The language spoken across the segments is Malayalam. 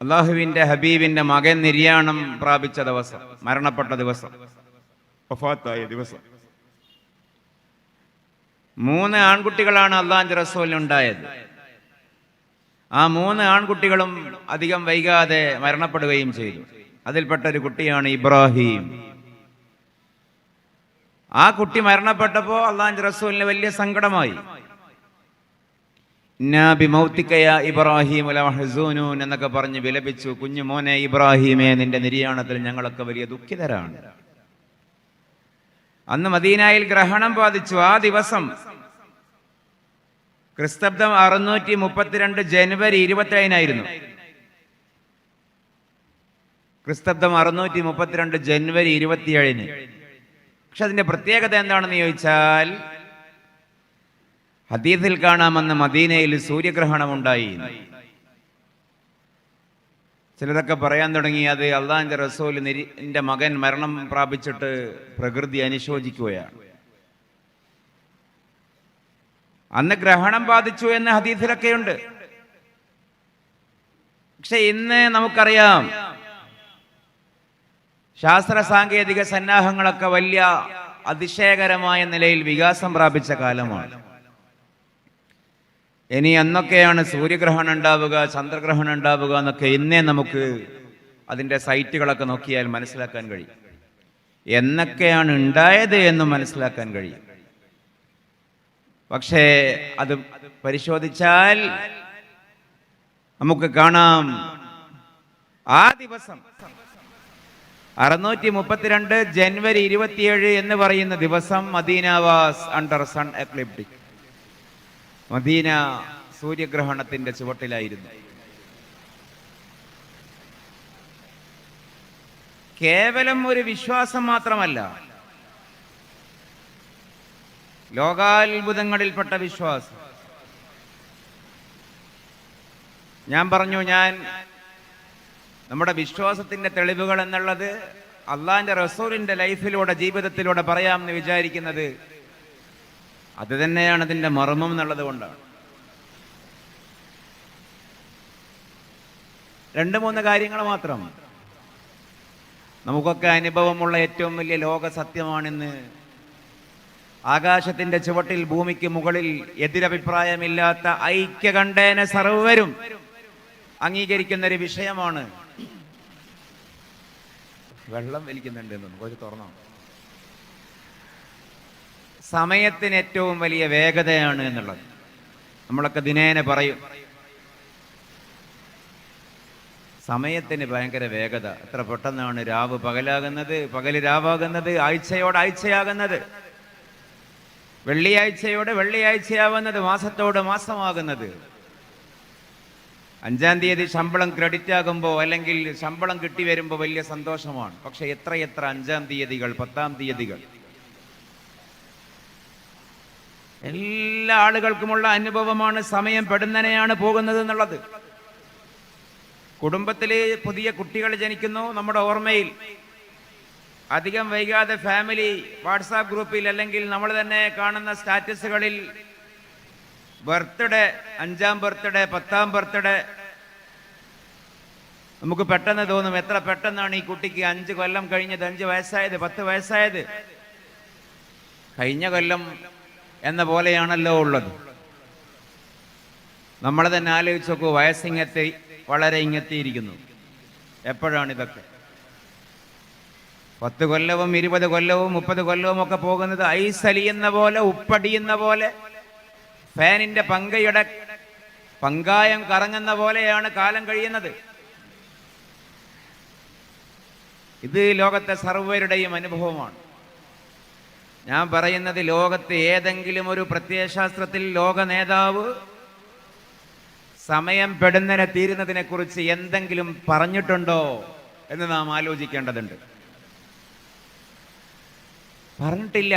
അള്ളാഹുവിൻ്റെ ഹബീബിൻ്റെ മകൻ നിര്യാണം പ്രാപിച്ച ദിവസം, മരണപ്പെട്ട ദിവസം, വഫാത്തായ ദിവസം. 3 ആൺകുട്ടികളാണ് അള്ളാഹുവിൻ്റെ റസൂലിനുണ്ടായത്. ആ 3 ആൺകുട്ടികളും അധികം വൈകാതെ മരണപ്പെടുകയും ചെയ്തു. അതിൽപ്പെട്ട ഒരു കുട്ടിയാണ് ഇബ്രാഹിം. ആ കുട്ടി മരണപ്പെട്ടപ്പോൾ അള്ളാഹുവിൻ്റെ റസൂലിന് വലിയ സങ്കടമായി. ഇബ്രാഹിം എന്നൊക്കെ പറഞ്ഞ് വിലപിച്ചു. കുഞ്ഞു മോനെ ഇബ്രാഹിമേ, നിന്റെ നിര്യാണത്തിൽ ഞങ്ങളൊക്കെ വലിയ ദുഃഖിതരാണ്. അന്ന് മദീനയിൽ ഗ്രഹണം ബാധിച്ചു. ആ ദിവസം ക്രിസ്തബ്ദം 632 ജനുവരി 27 ക്രിസ്തബ്ദം 632 ജനുവരി 27. പക്ഷെ അതിന്റെ പ്രത്യേകത എന്താണെന്ന് ചോദിച്ചാൽ, ഹദീസിൽ കാണാമെന്ന് മദീനയിൽ സൂര്യഗ്രഹണം ഉണ്ടായി. ചിലരൊക്കെ പറയാൻ തുടങ്ങി അത് അള്ളാഹിന്റെ റസൂലിന്റെ മകൻ മരണം പ്രാപിച്ചിട്ട് പ്രകൃതി അനുശോചിക്കുകയാണ്. അന്ന് ഗ്രഹണം ബാധിച്ചു എന്ന് ഹദീസിലൊക്കെയുണ്ട്. പക്ഷെ ഇന്ന് നമുക്കറിയാം, ശാസ്ത്ര സാങ്കേതിക സന്നാഹങ്ങളൊക്കെ വലിയ അതിശയകരമായ നിലയിൽ വികാസം പ്രാപിച്ച കാലമാണ്. ഇനി എന്നൊക്കെയാണ് സൂര്യഗ്രഹണം ഉണ്ടാവുക, ചന്ദ്രഗ്രഹണം ഉണ്ടാവുക എന്നൊക്കെ ഇന്നേ നമുക്ക് അതിൻ്റെ സൈറ്റുകളൊക്കെ നോക്കിയാൽ മനസ്സിലാക്കാൻ കഴിയും. എന്നൊക്കെയാണ് ഉണ്ടായത് എന്നും മനസ്സിലാക്കാൻ കഴിയും. പക്ഷേ അത് പരിശോധിച്ചാൽ നമുക്ക് കാണാം, ആ ദിവസം 632 ജനുവരി 27 എന്ന് പറയുന്ന ദിവസം Medina was under sun ecliptic. Medina സൂര്യഗ്രഹണത്തിന്റെ ചുവട്ടിലായിരുന്നു. കേവലം ഒരു വിശ്വാസം മാത്രമല്ല, ലോകാത്ഭുതങ്ങളിൽപ്പെട്ട വിശ്വാസം. ഞാൻ പറഞ്ഞു, നമ്മുടെ വിശ്വാസത്തിന്റെ തെളിവുകൾ എന്നുള്ളത് അള്ളാഹിന്റെ റസൂലിന്റെ ലൈഫിലൂടെ, ജീവിതത്തിലൂടെ പറയാമെന്ന് വിചാരിക്കുന്നത് അത് തന്നെയാണ് അതിന്റെ മർമ്മം എന്നുള്ളത് കൊണ്ടാണ്. 2-3 കാര്യങ്ങൾ മാത്രം. നമുക്കൊക്കെ അനുഭവമുള്ള ഏറ്റവും വലിയ ലോക സത്യമാണിന്ന് ആകാശത്തിന്റെ ചുവട്ടിൽ ഭൂമിക്ക് മുകളിൽ എതിരഭിപ്രായമില്ലാത്ത ഐക്യകണ്ഠേന സർവരും അംഗീകരിക്കുന്ന ഒരു വിഷയമാണ്. വെള്ളം വലിക്കുന്നുണ്ട്, കുറച്ച് തുറന്നോ. സമയത്തിന് ഏറ്റവും വലിയ വേഗതയാണ് എന്നുള്ളത് നമ്മളൊക്കെ ദിനേന പറയും. സമയത്തിന് ഭയങ്കര വേഗത. എത്ര പെട്ടെന്നാണ് രാവ് പകലാകുന്നത്, പകല് രാവാകുന്നത്, ആഴ്ചയോട് ആഴ്ചയാകുന്നത്, വെള്ളിയാഴ്ചയോട് വെള്ളിയാഴ്ചയാവുന്നത്, മാസത്തോട് മാസമാകുന്നത്. 5-ാം തീയതി ശമ്പളം ക്രെഡിറ്റ് ആകുമ്പോൾ അല്ലെങ്കിൽ ശമ്പളം കിട്ടി വരുമ്പോൾ വലിയ സന്തോഷമാണ്. പക്ഷെ എത്ര 5-ാം തീയതികൾ, 10-ാം തീയതികൾ. എല്ലാ ആളുകൾക്കുമുള്ള അനുഭവമാണ് സമയം പെടുന്നനെയാണ് പോകുന്നത് എന്നുള്ളത്. കുടുംബത്തില് പുതിയ കുട്ടികൾ ജനിക്കുന്നു. നമ്മുടെ ഓർമ്മയിൽ അധികം വൈകാതെ ഫാമിലി വാട്സാപ്പ് ഗ്രൂപ്പിൽ അല്ലെങ്കിൽ നമ്മൾ തന്നെ കാണുന്ന സ്റ്റാറ്റസുകളിൽ ബർത്ത്ഡേ, 5-ാം ബർത്ത്ഡേ, 10-ാം ബർത്ത്ഡേ. നമുക്ക് പെട്ടെന്ന് തോന്നും, എത്ര പെട്ടെന്നാണ് ഈ കുട്ടിക്ക് 5 കൊല്ലം കഴിഞ്ഞത്, 5 വയസ്സായത്, 10 വയസ്സായത്. കഴിഞ്ഞ കൊല്ലം എന്ന പോലെയാണല്ലോ ഉള്ളത്. നമ്മൾ തന്നെ ആലോചിച്ച് നോക്കൂ, വയസ്സിങ്ങെത്തി, വളരെ ഇങ്ങെത്തിയിരിക്കുന്നു. എപ്പോഴാണിതൊക്കെ? 10 കൊല്ലവും 20 കൊല്ലവും 30 കൊല്ലവും ഒക്കെ പോകുന്നത് ഐസലിയുന്ന പോലെ, ഉപ്പടിയുന്ന പോലെ, ഫാനിന്റെ പങ്കായം കറങ്ങുന്ന പോലെയാണ് കാലം കഴിയുന്നത്. ഇത് ലോകത്തെ സർവരുടെയും അനുഭവമാണ്. ഞാൻ പറയുന്നത്, ലോകത്ത് ഏതെങ്കിലും ഒരു പ്രത്യയശാസ്ത്രത്തിൽ ലോക നേതാവ് സമയം പെടുന്നതിനെ തീരുന്നതിനെ കുറിച്ച് എന്തെങ്കിലും പറഞ്ഞിട്ടുണ്ടോ എന്ന് നാം ആലോചിക്കേണ്ടതുണ്ട്. പറഞ്ഞിട്ടില്ല.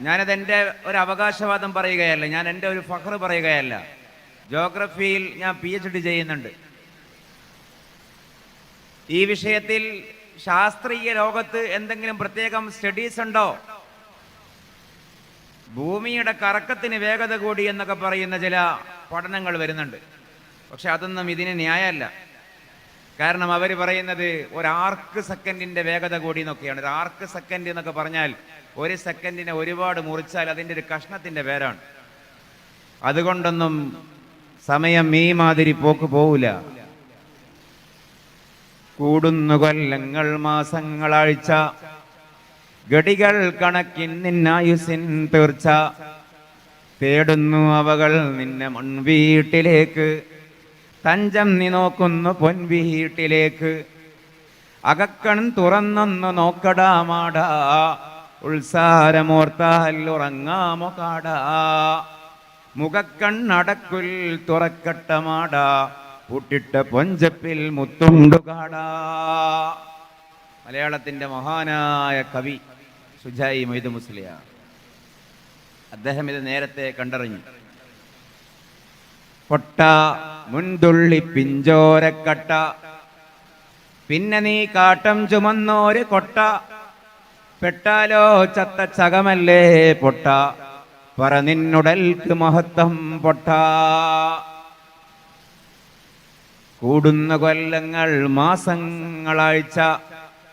ഞാനത് എൻ്റെ ഒരു അവകാശവാദം പറയുകയല്ല, ഞാൻ എൻ്റെ ഒരു ഫഖർ പറയുകയല്ല. ജോഗ്രഫിയിൽ ഞാൻ PhD ചെയ്യുന്നുണ്ട്. ഈ വിഷയത്തിൽ ശാസ്ത്രീയ ലോകത്ത് എന്തെങ്കിലും പ്രത്യേകം സ്റ്റഡീസ് ഉണ്ടോ? ഭൂമിയുടെ കറക്കത്തിന് വേഗത കൂടി എന്നൊക്കെ പറയുന്ന ചില പഠനങ്ങൾ വരുന്നുണ്ട്. പക്ഷെ അതൊന്നും ഇതിന് ന്യായമല്ല. കാരണം അവർ പറയുന്നത് ഒരു ആർക്ക് സെക്കൻഡിന്റെ വേഗത കൂടി എന്നൊക്കെയാണ്. ഒരു ആർക്ക് സെക്കൻഡ് എന്നൊക്കെ പറഞ്ഞാൽ ഒരു സെക്കൻഡിനെ ഒരുപാട് മുറിച്ചാൽ അതിൻ്റെ ഒരു കഷ്ണത്തിന്റെ പേരാണ്. അതുകൊണ്ടൊന്നും സമയം ഈ മാതിരി പോക്ക് പോവില്ല. കൂടുന്നു കൊല്ലങ്ങൾ മാസങ്ങളാഴ്ച, ഗടികൾ കണക്കിൻ നിന്നായുസിൻ തീർച്ച. തേടുന്നു അവകൾ നിന്നെ മൺവീട്ടിലേക്ക്, തഞ്ചം നീ നോക്കുന്നു പൊൻവീട്ടിലേക്ക്. അകക്കൺ തുറന്നൊന്നു നോക്കടാ മാടാ, ഉത്സാരമോർത്താൽ ഉറങ്ങാമോ കാടാ. മുഖക്കണ്ണടക്കുൽ തുറക്കട്ട മാടാ, പൂട്ടിട്ട പൊഞ്ചപ്പിൽ മുത്തുണ്ടു കാടാ. മലയാളത്തിന്റെ മഹാനായ കവി ശുജായി മൊയ്തു മുസ്ലിയാർ. അദ്ദേഹം ഇത് നേരത്തെ കണ്ടറിഞ്ഞു. കൊട്ട മുൻതുള്ളി പിഞ്ചോരക്കട്ട, പിന്നെ നീ കാട്ടം ചുമന്നോര് കൊട്ട. പെട്ടാലോ ചത്ത ചകമല്ലേ പൊട്ട, പറ നിന്നുടൽക്ക് മഹത്വം പൊട്ട. കൂടുന്ന കൊല്ലങ്ങൾ മാസങ്ങളാഴ്ച,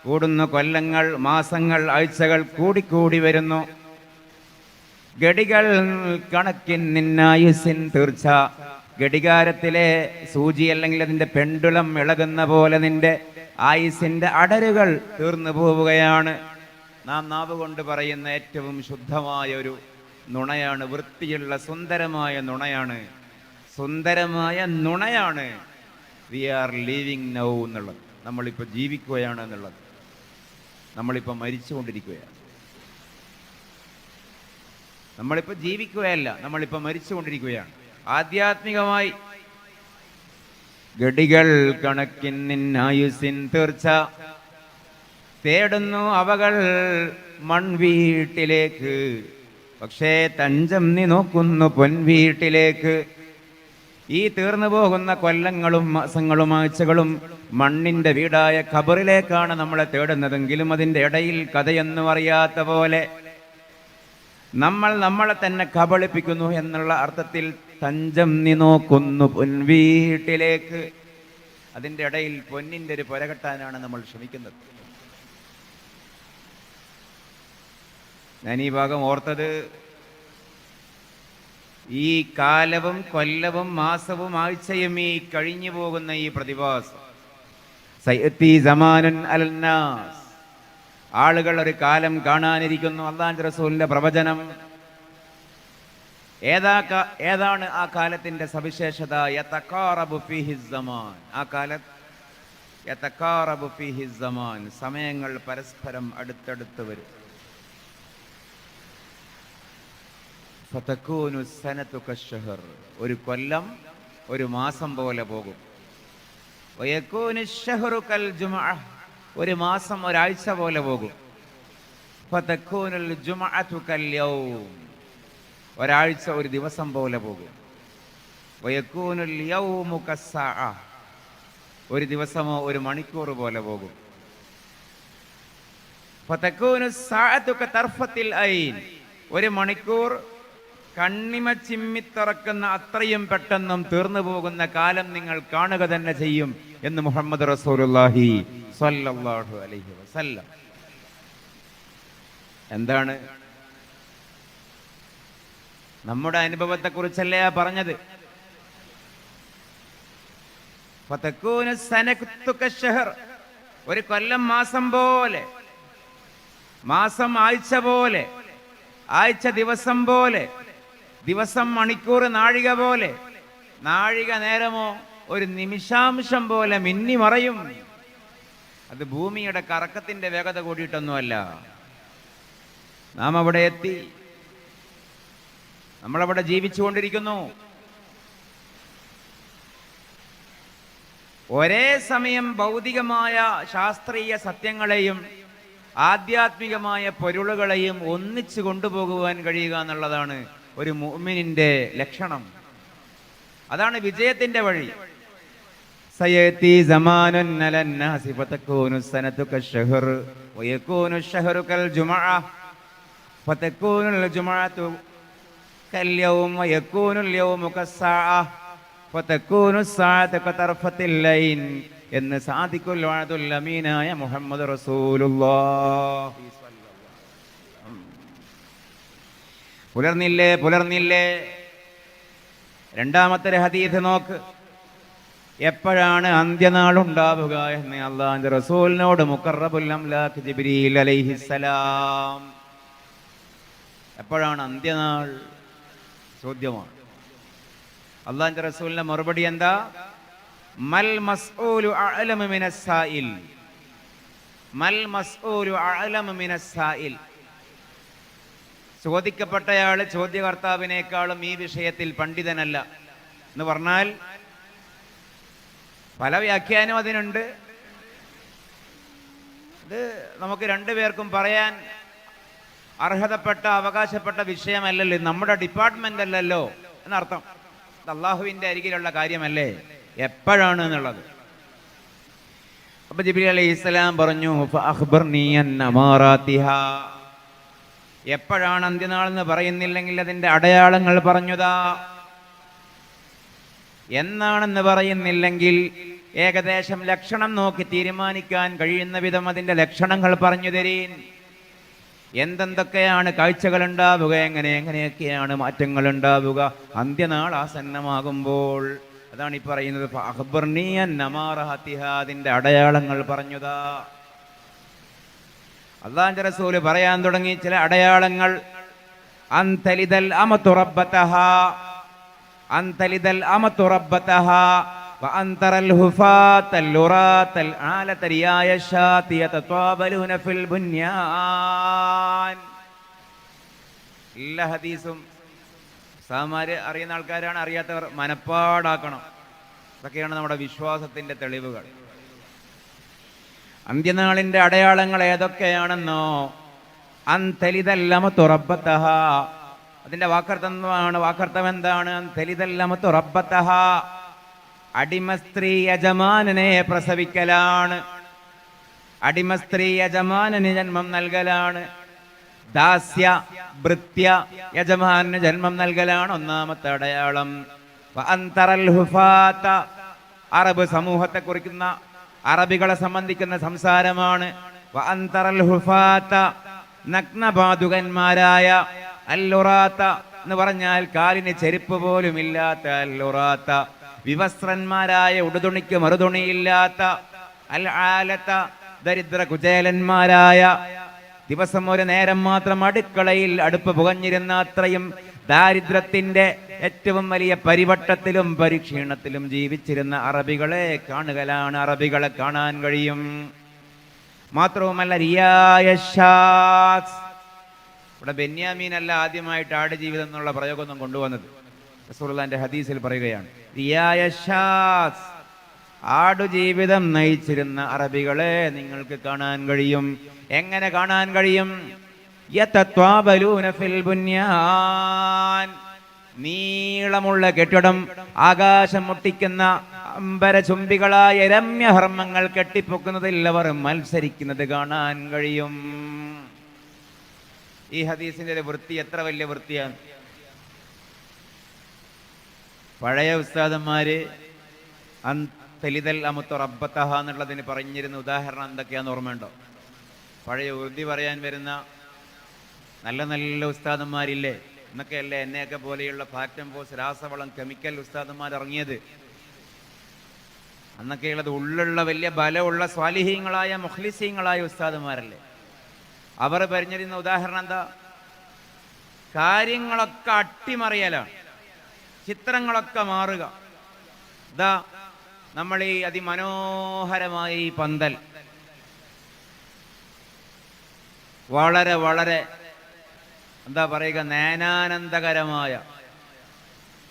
കൂടുന്ന കൊല്ലങ്ങൾ മാസങ്ങൾ ആഴ്ചകൾ കൂടിക്കൂടി വരുന്നു. ഗടികൾ കണക്കിൻ നിന്നായുസിൻ തീർച്ച. ഘടികാരത്തിലെ സൂചി അല്ലെങ്കിൽ അതിന്റെ പെണ്ടുളം ഇളകുന്ന പോലെ നിന്റെ ആയുസിന്റെ അടരുകൾ തീർന്നു പോവുകയാണ്. നാം നാവ് കൊണ്ട് പറയുന്ന ഏറ്റവും ശുദ്ധമായ ഒരു നുണയാണ്, വൃത്തിയുള്ള സുന്ദരമായ നുണയാണ്, സുന്ദരമായ നുണയാണ് വി ആർ ലിവിങ് നൗ എന്നുള്ളത്. നമ്മളിപ്പോൾ ജീവിക്കുകയാണ് എന്നുള്ളത്. നമ്മളിപ്പോൾ മരിച്ചുകൊണ്ടിരിക്കുകയാണ്. നമ്മളിപ്പോൾ ജീവിക്കുകയല്ല, നമ്മളിപ്പോൾ മരിച്ചുകൊണ്ടിരിക്കുകയാണ്. ആധ്യാത്മികമായി ഗടികൾ കണക്കിൻ നിന്നായുസിൻ തീർച്ച. തേടുന്നു അവകൾ മൺവീട്ടിലേക്ക്, പക്ഷേ തഞ്ചം നീ നോക്കുന്നു പൊൻവീട്ടിലേക്ക്. ഈ തീർന്നു പോകുന്ന കൊല്ലങ്ങളും മാസങ്ങളും ആഴ്ചകളും മണ്ണിന്റെ വീടായ ഖബറിലേക്കാണ് നമ്മളെ തേടുന്നതെങ്കിലും അതിൻ്റെ ഇടയിൽ കഥയൊന്നും അറിയാത്ത പോലെ നമ്മൾ നമ്മളെ തന്നെ കബളിപ്പിക്കുന്നു എന്നുള്ള അർത്ഥത്തിൽ തഞ്ചം നീ നോക്കുന്നു പൊൻവീട്ടിലേക്ക്. അതിൻ്റെ ഇടയിൽ പൊന്നിൻ്റെ ഒരു പുര കെട്ടാനാണ് നമ്മൾ ശ്രമിക്കുന്നത്. ഞാൻ ഈ ഭാഗം ഓർത്തത്, ഈ കാലവും കൊല്ലവും മാസവും ആഴ്ചയും ഈ കഴിഞ്ഞു പോകുന്ന ഈ പ്രതിഭാസം, സയത്തി സമാനുൻ അൽനാസ്, ആളുകൾ ഒരു കാലം കാണാനിരിക്കുന്നു. അല്ലാഹുവിന്റെ റസൂലിന്റെ പ്രവചനം. ഏതാണ് ആ കാലത്തിന്റെ സവിശേഷത? യതഖാറബു ഫീഹി സമാൻ. ആ കാലത്ത് യതഖാറബു ഫീഹി സമാൻ, സമയങ്ങൾ പരസ്പരം അടുത്തടുത്ത് വരും. ഫതകൂനു സനതു കശ്ശഹർ, ഒരു കൊല്ലം ഒരു മാസം പോലെ പോകും. വയകൂനു ശഹറു കൽ ജുമുഅ, ഒരു മാസം ഒരാഴ്ച പോലെ പോകും. ഫതകൂനുൽ ജുമുഅതു കൽ യൗം, ഒരാഴ്ച ഒരു ദിവസം പോലെ പോകും. വയകൂനുൽ യൗമു കസ്സാഅ, ഒരു ദിവസമോ ഒരു മണിക്കൂർ പോലെ പോകും. ഫതകൂനു സ്സാഅതു കതർഫത്തിൽ ഐൻ, ഒരു മണിക്കൂർ കണ്ണിമ ചിമ്മിത്തുറക്കുന്ന അത്രയും പെട്ടെന്നും തീർന്നു പോകുന്ന കാലം നിങ്ങൾ കാണുക തന്നെ ചെയ്യും എന്ന് മുഹമ്മദ് റസൂലുള്ളാഹി സ്വല്ലല്ലാഹു അലൈഹി വസല്ലം. എന്താണ്? നമ്മുടെ അനുഭവത്തെ കുറിച്ചല്ലേ പറഞ്ഞത്. ഫതകൂനു സനതു കശ്ശഹർ, ഒരു കൊല്ലം മാസം പോലെ, മാസം ആഴ്ച പോലെ, ആഴ്ച ദിവസം പോലെ, ദിവസം മണിക്കൂർ നാഴിക പോലെ, നാഴിക നേരമോ ഒരു നിമിഷാംശം പോലെ മിന്നി മറയും. അത് ഭൂമിയുടെ കറക്കത്തിന്റെ വേഗത കൂടിയിട്ടൊന്നുമല്ല. നാം അവിടെ എത്തി, നമ്മളവിടെ ജീവിച്ചുകൊണ്ടിരിക്കുന്നു. ഒരേ സമയം ഭൗതികമായ ശാസ്ത്രീയ സത്യങ്ങളെയും ആധ്യാത്മികമായ പൊരുളുകളെയും ഒന്നിച്ചു കൊണ്ടുപോകുവാൻ കഴിയുക എന്നുള്ളതാണ് ഒരു മുഅ്മിനിന്റെ ലക്ഷണം. അതാണ് വിജയത്തിന്റെ വഴി. സയതി സമാനുൻ അലന്നാസി ഫതകൂനു സനതു കശ്ശഹർ വയകൂനു ശഹറു കൽ ജുമുഅ ഫതകൂനുൽ ജുമുഅതു കൽ യൗം വയകൂനുൽ യൗമു കസ്സാഅ ഫതകൂനു സ്സാഅതു കതർഫത്തിൽ ലൈൻ എന്ന് സാദിഖുൽ വഅദുൽ അമീനായ മുഹമ്മദ് റസൂലുള്ളാഹി. പുലർന്നില്ലേ. രണ്ടാമത്തെ ഹദീസ് നോക്ക്. എപ്പോഴാണ് അന്ത്യനാളുണ്ടാവുക എന്ന് അല്ലാഹുവിന്റെ റസൂലിനോട് മുഖറബുൽ അംലാഖ് ജിബ്രീൽ അലൈഹിസ്സലാം എപ്പോഴാണ് അന്ത്യനാൾ ചോദ്യമാണ്. അല്ലാഹുവിന്റെ റസൂലിന്റെ മറുപടി എന്താ? മൽ മസ്ഊലു അഅലമു മിനസ് സായിൽ. മൽ മസ്ഊലു അഅലമു മിനസ് സായിൽ. ചോദിക്കപ്പെട്ടയാൾ ചോദ്യകർത്താവിനേക്കാളും ഈ വിഷയത്തിൽ പണ്ഡിതനല്ല എന്ന് പറഞ്ഞാൽ പല വ്യാഖ്യാനം അതിനുണ്ട്. ഇത് നമുക്ക് രണ്ടുപേർക്കും പറയാൻ അർഹതപ്പെട്ട അവകാശപ്പെട്ട വിഷയമല്ലല്ലോ, നമ്മുടെ ഡിപ്പാർട്ട്മെന്റ് അല്ലല്ലോ എന്നർത്ഥം. അള്ളാഹുവിന്റെ അരികിലുള്ള കാര്യമല്ലേ, എപ്പോഴാണ് എന്നുള്ളത്. അപ്പൊ ജിബ്രീൽ അലൈഹിസ്സലാം പറഞ്ഞു, ഫഅഖ്ബിർനീ അൻ അമാറാതിഹാ. എപ്പോഴാണ് അന്ത്യനാൾ എന്ന് പറയുന്നില്ലെങ്കിൽ അതിന്റെ അടയാളങ്ങൾ പറഞ്ഞുതാ. എന്നാണെന്ന് പറയുന്നില്ലെങ്കിൽ ഏകദേശം ലക്ഷണം നോക്കി തീരുമാനിക്കാൻ കഴിയുന്ന വിധം അതിന്റെ ലക്ഷണങ്ങൾ പറഞ്ഞു തരീൻ. എന്തെന്തൊക്കെയാണ് കാഴ്ചകൾ ഉണ്ടാവുക, എങ്ങനെയൊക്കെയാണ് മാറ്റങ്ങൾ ഉണ്ടാവുക അന്ത്യനാൾ ആസന്നമാകുമ്പോൾ. അതാണ് ഈ പറയുന്നത് ഫഅഖ്ബിർനീ അൻ അമാറാതിഹാ. അതിന്റെ അടയാളങ്ങൾ പറഞ്ഞുതാ. അല്ലാഹുവിന്റെ റസൂല് പറയാൻ തുടങ്ങി ചില അടയാളങ്ങൾ. അൻതലിദൽ അമതു റബ്ബതഹാ, അൻതലിദൽ അമതു റബ്ബതഹാ വഅൻതറൽ ഹുഫാതൽ ലുറാതൽ ആലതരിയായ ശാതിയ തത്വാബലൂന ഫിൽ ബുന്യാൻ. എല്ലാ ഹദീസും സാമാര് അറിയുന്ന ആൾക്കാരാണ്, അറിയാത്തവർ മനപ്പാടാക്കണം. ഇതൊക്കെയാണ് നമ്മുടെ വിശ്വാസത്തിന്റെ തെളിവുകൾ. അന്ത്യനാളിന്റെ അടയാളങ്ങൾ ഏതൊക്കെയാണെന്നോ? അൻതലിദൽ അമതു റബ്ബതഹാ. അതിന്റെ വാക്കർത്ഥം എന്താണ്? അൻതലിദൽ അമതു റബ്ബതഹാ. അടിമസ്ത്രീ യജമാനനെ പ്രസവിക്കലാണ്. അടിമസ്ത്രീ യജമാനന് ജന്മം നൽകലാണ്. ദാസ്യ ഭൃത്യ യജമാനന് ജന്മം നൽകലാണ് ഒന്നാമത്തെ അടയാളം. വഅൻതറൽ ഹുഫാത. അറബ് സമൂഹത്തെ കുറിക്കുന്ന, അറബികളെ സംബന്ധിക്കുന്ന സംസാരമാണ്. വഅൻതറൽ ഹുഫാത. നഗ്നപാതുകന്മാരായ. അല്ലുറാത്ത എന്ന് പറഞ്ഞാൽ കാലിന് ചെരുപ്പ് പോലും ഇല്ലാത്ത അല്ലുറാത്ത. വിവസ്ത്രന്മാരായ, ഉടുതുണിക്ക് മറുതുണിയില്ലാത്ത. അൽ ആലത്ത. ദരിദ്ര കുചേലന്മാരായ. ദിവസം ഒരു നേരം മാത്രം അടുക്കളയിൽ അടുപ്പ് പുകഞ്ഞിരുന്ന അത്രയും ദാരിദ്ര്യത്തിന്റെ ഏറ്റവും വലിയ പരിവട്ടത്തിലും പരിക്ഷീണത്തിലും ജീവിച്ചിരുന്ന അറബികളെ കാണുകയാണ്. അറബികളെ കാണാൻ കഴിയും. മാത്രവുമല്ല റിയായശാസ്. ഇവിടെ ബെന്യാമീൻ അല്ല ആദ്യമായിട്ട് ആടുജീവിതം എന്നുള്ള പ്രയോഗം കൊണ്ടുവന്നത്. റസൂലുള്ളാഹിന്റെ ഹദീസിൽ പറയുകയാണ് റിയായശാസ്. ആടുജീവിതം നയിച്ചിരുന്ന അറബികളെ നിങ്ങൾക്ക് കാണാൻ കഴിയും. എങ്ങനെ കാണാൻ കഴിയും? യതത്വാബലൂന ഫിൽ ബുന്യാൻ. നീളമുള്ള കെട്ടിടം, ആകാശം മുട്ടിക്കുന്ന അമ്പരചുംബികളായ രമ്യഹർമ്മങ്ങൾ കെട്ടിപ്പൊക്കുന്നതിൽ അവർ മത്സരിക്കുന്നത് കാണാൻ കഴിയും. ഈ ഹദീസിന്റെ വൃത്തി എത്ര വലിയ വൃത്തിയാണ്! പഴയ ഉസ്താദന്മാര് അൻതലിദൽ അമതു റബ്ബതഹാ എന്നുള്ളതിന് പറഞ്ഞിരുന്ന ഉദാഹരണം എന്തൊക്കെയാന്ന് ഓർമ്മയുണ്ടോ? പഴയ ഉറുദി പറയാൻ വരുന്ന നല്ല നല്ല ഉസ്താദന്മാരില്ലേ, എന്നൊക്കെയല്ലേ എന്നെയൊക്കെ പോലെയുള്ള ഫാക്ടം പോസ്, രാസവളം, കെമിക്കൽ ഉസ്താദന്മാർ ഇറങ്ങിയത്. അന്നൊക്കെയുള്ളത് ഉള്ളുള്ള വലിയ ബലമുള്ള സ്വാലിഹീങ്ങളായ മുഖ്ലിസീങ്ങളായ ഉസ്താദന്മാരല്ലേ. അവർ പറഞ്ഞിരുന്ന ഉദാഹരണം എന്താ? കാര്യങ്ങളൊക്കെ അട്ടിമറിയലാണ്, ചിത്രങ്ങളൊക്കെ മാറുക. ഇതാ നമ്മൾ ഈ അതിമനോഹരമായ ഈ പന്തൽ വളരെ വളരെ എന്താ പറയുക, നയനാനന്ദകരമായ,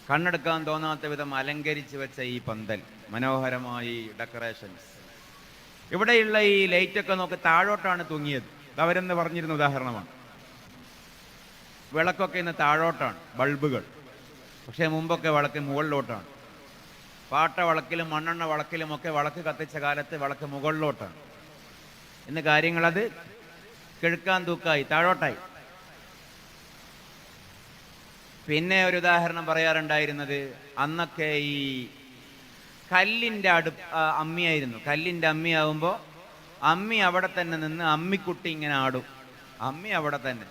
കണ്ണെടുക്കാൻ തോന്നാത്ത വിധം അലങ്കരിച്ച് വെച്ച ഈ പന്തൽ, മനോഹരമായി ഡെക്കറേഷൻസ്. ഇവിടെയുള്ള ഈ ലൈറ്റൊക്കെ നോക്കി താഴോട്ടാണ് തൂങ്ങിയത്. അവരെന്ന് പറഞ്ഞിരുന്ന ഉദാഹരണമാണ്. വിളക്കൊക്കെ ഇന്ന് താഴോട്ടാണ്, ബൾബുകൾ. പക്ഷേ മുമ്പൊക്കെ വിളക്ക് മുകളിലോട്ടാണ്. പാട്ട വിളക്കിലും മണ്ണെണ്ണ വിളക്കിലും ഒക്കെ വിളക്ക് കത്തിച്ച കാലത്ത് വിളക്ക് മുകളിലോട്ടാണ്. ഇന്ന് കാര്യങ്ങളത് കിഴക്കാൻ തൂക്കായി, താഴോട്ടായി. പിന്നെ ഒരു ഉദാഹരണം പറയാറുണ്ടായിരുന്നത്, അന്നൊക്കെ ഈ കല്ലിൻ്റെ അമ്മിയായിരുന്നു. കല്ലിൻ്റെ അമ്മിയാവുമ്പോൾ അമ്മി അവിടെ തന്നെ നിന്ന് അമ്മിക്കുട്ടി ഇങ്ങനെ ആടും. അമ്മി അവിടെ തന്നെ,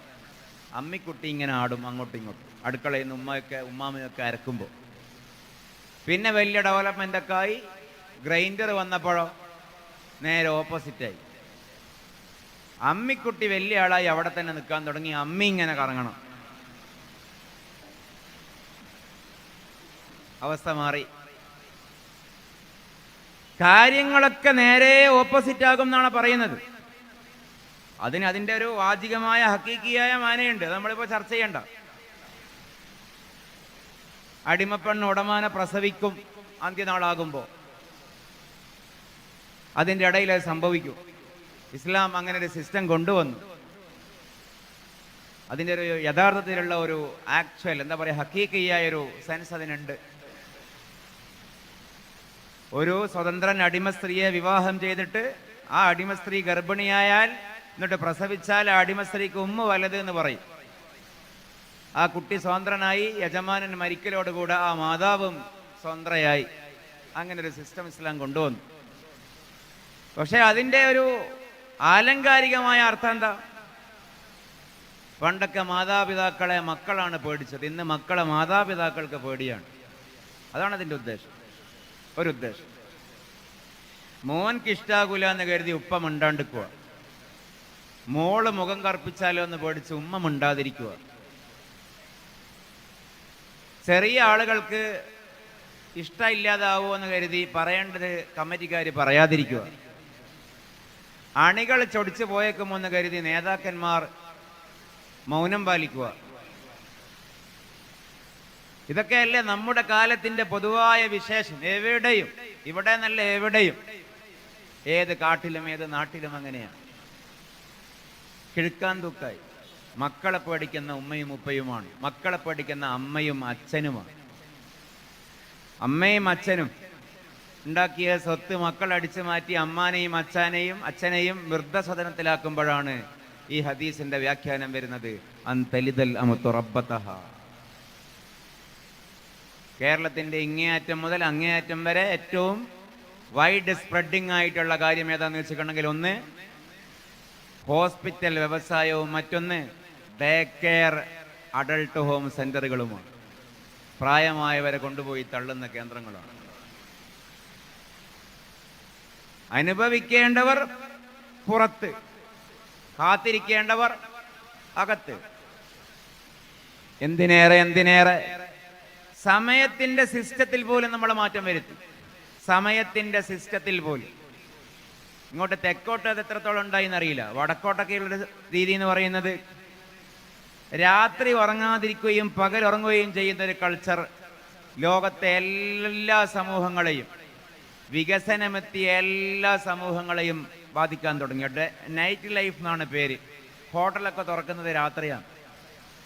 അമ്മിക്കുട്ടി ഇങ്ങനെ ആടും അങ്ങോട്ടും ഇങ്ങോട്ടും അടുക്കളയിൽ നിന്ന് ഉമ്മാമയൊക്കെ അരക്കുമ്പോൾ. പിന്നെ വലിയ ഡെവലപ്മെൻ്റൊക്കെ ആയി ഗ്രൈൻഡർ വന്നപ്പോഴോ നേരെ ഓപ്പോസിറ്റായി. അമ്മിക്കുട്ടി വലിയ ആളായി അവിടെ തന്നെ നിൽക്കാൻ തുടങ്ങി. അമ്മി ഇങ്ങനെ കറങ്ങണം. അവസ്ഥ മാറി. കാര്യങ്ങളൊക്കെ നേരെ ഓപ്പോസിറ്റ് ആകും എന്നാണ് പറയുന്നത്. അതിൻ്റെ ഒരു വാചികമായ ഹക്കീക്കിയായ മാനയുണ്ട്. അത് നമ്മളിപ്പോൾ ചർച്ച ചെയ്യണ്ട. അടിമപ്പെണ്ണ് ഉടമാനെ പ്രസവിക്കും അന്ത്യനാളാകുമ്പോൾ. അതിൻ്റെ ഇടയിൽ അത് സംഭവിക്കും. ഇസ്ലാം അങ്ങനെ ഒരു സിസ്റ്റം കൊണ്ടുവന്നു. അതിൻ്റെ ഒരു യഥാർത്ഥത്തിലുള്ള ഒരു ആക്ച്വൽ എന്താ പറയുക, ഹക്കീക്കിയായ ഒരു സെൻസ് അതിനുണ്ട്. ഒരു സ്വതന്ത്രൻ അടിമ സ്ത്രീയെ വിവാഹം ചെയ്തിട്ട് ആ അടിമ സ്ത്രീ ഗർഭിണിയായാൽ എന്നിട്ട് പ്രസവിച്ചാൽ ആ അടിമ സ്ത്രീക്ക് ഉമ്മ വലത് എന്ന് പറയും. ആ കുട്ടി സ്വതന്ത്രനായി, യജമാനൻ മരിക്കലോടുകൂടെ ആ മാതാവും സ്വതന്ത്രയായി. അങ്ങനെ ഒരു സിസ്റ്റം ഇസ്ലാം കൊണ്ടുവന്നു. പക്ഷെ അതിൻ്റെ ഒരു ആലങ്കാരികമായ അർത്ഥം എന്താ? പണ്ടൊക്കെ മാതാപിതാക്കളെ മക്കളാണ് പേടിച്ചത്. ഇന്ന് മക്കളെ മാതാപിതാക്കൾക്ക് പേടിയാണ്. അതാണ് അതിൻ്റെ ഉദ്ദേശം. ഒരു ഉദ്ദേശം. മോൻക്ക് ഇഷ്ടാകൂല എന്ന് കരുതി ഉപ്പ മിണ്ടാണ്ടിക്കുക. മോള് മുഖം കറുപ്പിച്ചാലോ എന്ന് പേടിച്ച് ഉമ്മ മിണ്ടാതിരിക്കുക. ചെറിയ ആളുകൾക്ക് ഇഷ്ടമില്ലാതാവോ എന്ന് കരുതി പറയേണ്ടത് കമ്മിറ്റിക്കാർ പറയാതിരിക്കുക. അണികൾ ചൊടിച്ചു പോയേക്കുമോ എന്ന് കരുതി നേതാക്കന്മാർ മൗനം പാലിക്കുക. ഇതൊക്കെയല്ലേ നമ്മുടെ കാലത്തിന്റെ പൊതുവായ വിശേഷം. എവിടെയും, ഇവിടെ നല്ല എവിടെയും, ഏത് കാട്ടിലും ഏത് നാട്ടിലും അങ്ങനെയാണ്. കിഴുക്കാൻ തൂക്കായി. മക്കളെ പേടിക്കുന്ന ഉമ്മയും ഉപ്പയുമാണ്. മക്കളെ പേടിക്കുന്ന അമ്മയും അച്ഛനുമാണ്. അമ്മയും അച്ഛനും ഉണ്ടാക്കിയ സ്വത്ത് മക്കൾ അടിച്ചു മാറ്റി അമ്മാനെയും അച്ഛനെയും വൃദ്ധസദനത്തിലാക്കുമ്പോഴാണ് ഈ ഹദീസിന്റെ വ്യാഖ്യാനം വരുന്നത്. അൻതലിദൽ അമതു റബ്ബതഹ. കേരളത്തിന്റെ ഇങ്ങേയറ്റം മുതൽ അങ്ങേയറ്റം വരെ ഏറ്റവും വൈഡ് സ്പ്രെഡിങ് ആയിട്ടുള്ള കാര്യം ഏതാണെന്ന് വെച്ചിട്ടുണ്ടെങ്കിൽ, ഒന്ന് ഹോസ്പിറ്റൽ വ്യവസായവും മറ്റൊന്ന് ഡേ കെയർ അഡൾട്ട് ഹോം സെന്ററുകളുമാണ്. പ്രായമായവരെ കൊണ്ടുപോയി തള്ളുന്ന കേന്ദ്രങ്ങളാണ്. അനുഭവിക്കേണ്ടവർ പുറത്ത്, കാത്തിരിക്കേണ്ടവർ അകത്ത്. എന്തിനേറെ സമയത്തിന്റെ സിസ്റ്റത്തിൽ പോലും നമ്മൾ മാറ്റം വരുത്തി. സമയത്തിന്റെ സിസ്റ്റത്തിൽ പോലും. ഇങ്ങോട്ട് തെക്കോട്ട് അത് എത്രത്തോളം ഉണ്ടായി എന്നറിയില്ല. വടക്കോട്ടൊക്കെയുള്ള രീതി എന്ന് പറയുന്നത് രാത്രി ഉറങ്ങാതിരിക്കുകയും പകൽ ഉറങ്ങുകയും ചെയ്യുന്ന ഒരു കൾച്ചർ ലോകത്തെ എല്ലാ സമൂഹങ്ങളെയും, വികസനമെത്തിയ എല്ലാ സമൂഹങ്ങളെയും ബാധിക്കാൻ തുടങ്ങി. നൈറ്റ് ലൈഫ് എന്നാണ് പേര്. ഹോട്ടലൊക്കെ തുറക്കുന്നത് രാത്രിയാണ്.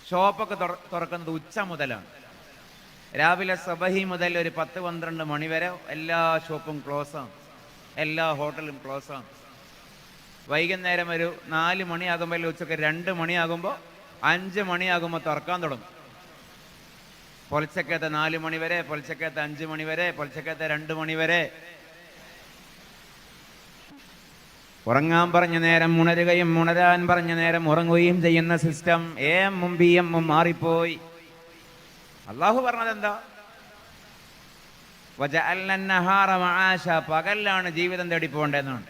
ഷോപ്പൊക്കെ തുറക്കുന്നത് ഉച്ച മുതലാണ്. രാവിലെ സബഹി മുതൽ ഒരു 10-12 മണി വരെ എല്ലാ ഷോപ്പും ക്ലോസാണ്, എല്ലാ ഹോട്ടലും ക്ലോസാണ്. വൈകുന്നേരം ഒരു 4 മണിയാകുമ്പോൾ, ഉച്ചക്ക് 2 മണിയാകുമ്പോൾ, 5 മണിയാകുമ്പോൾ തുറക്കാൻ തുടങ്ങും. പൊലച്ചക്കത്തെ 4 മണി വരെ, പൊലച്ചക്കത്തെ 5 മണി വരെ, പൊലച്ചക്കത്തെ 2 മണി വരെ. ഉറങ്ങാൻ പറഞ്ഞ നേരം ഉണരുകയും ഉണരാൻ പറഞ്ഞ നേരം ഉറങ്ങുകയും ചെയ്യുന്ന സിസ്റ്റം എമ്മും ബി എമ്മും മാറിപ്പോയി. അള്ളാഹു പറഞ്ഞത് എന്താ? വജഅൽന നഹാറ മആശ. പകലിലാണ് ജീവിതം തേടി പോകേണ്ടതെന്നാണ്.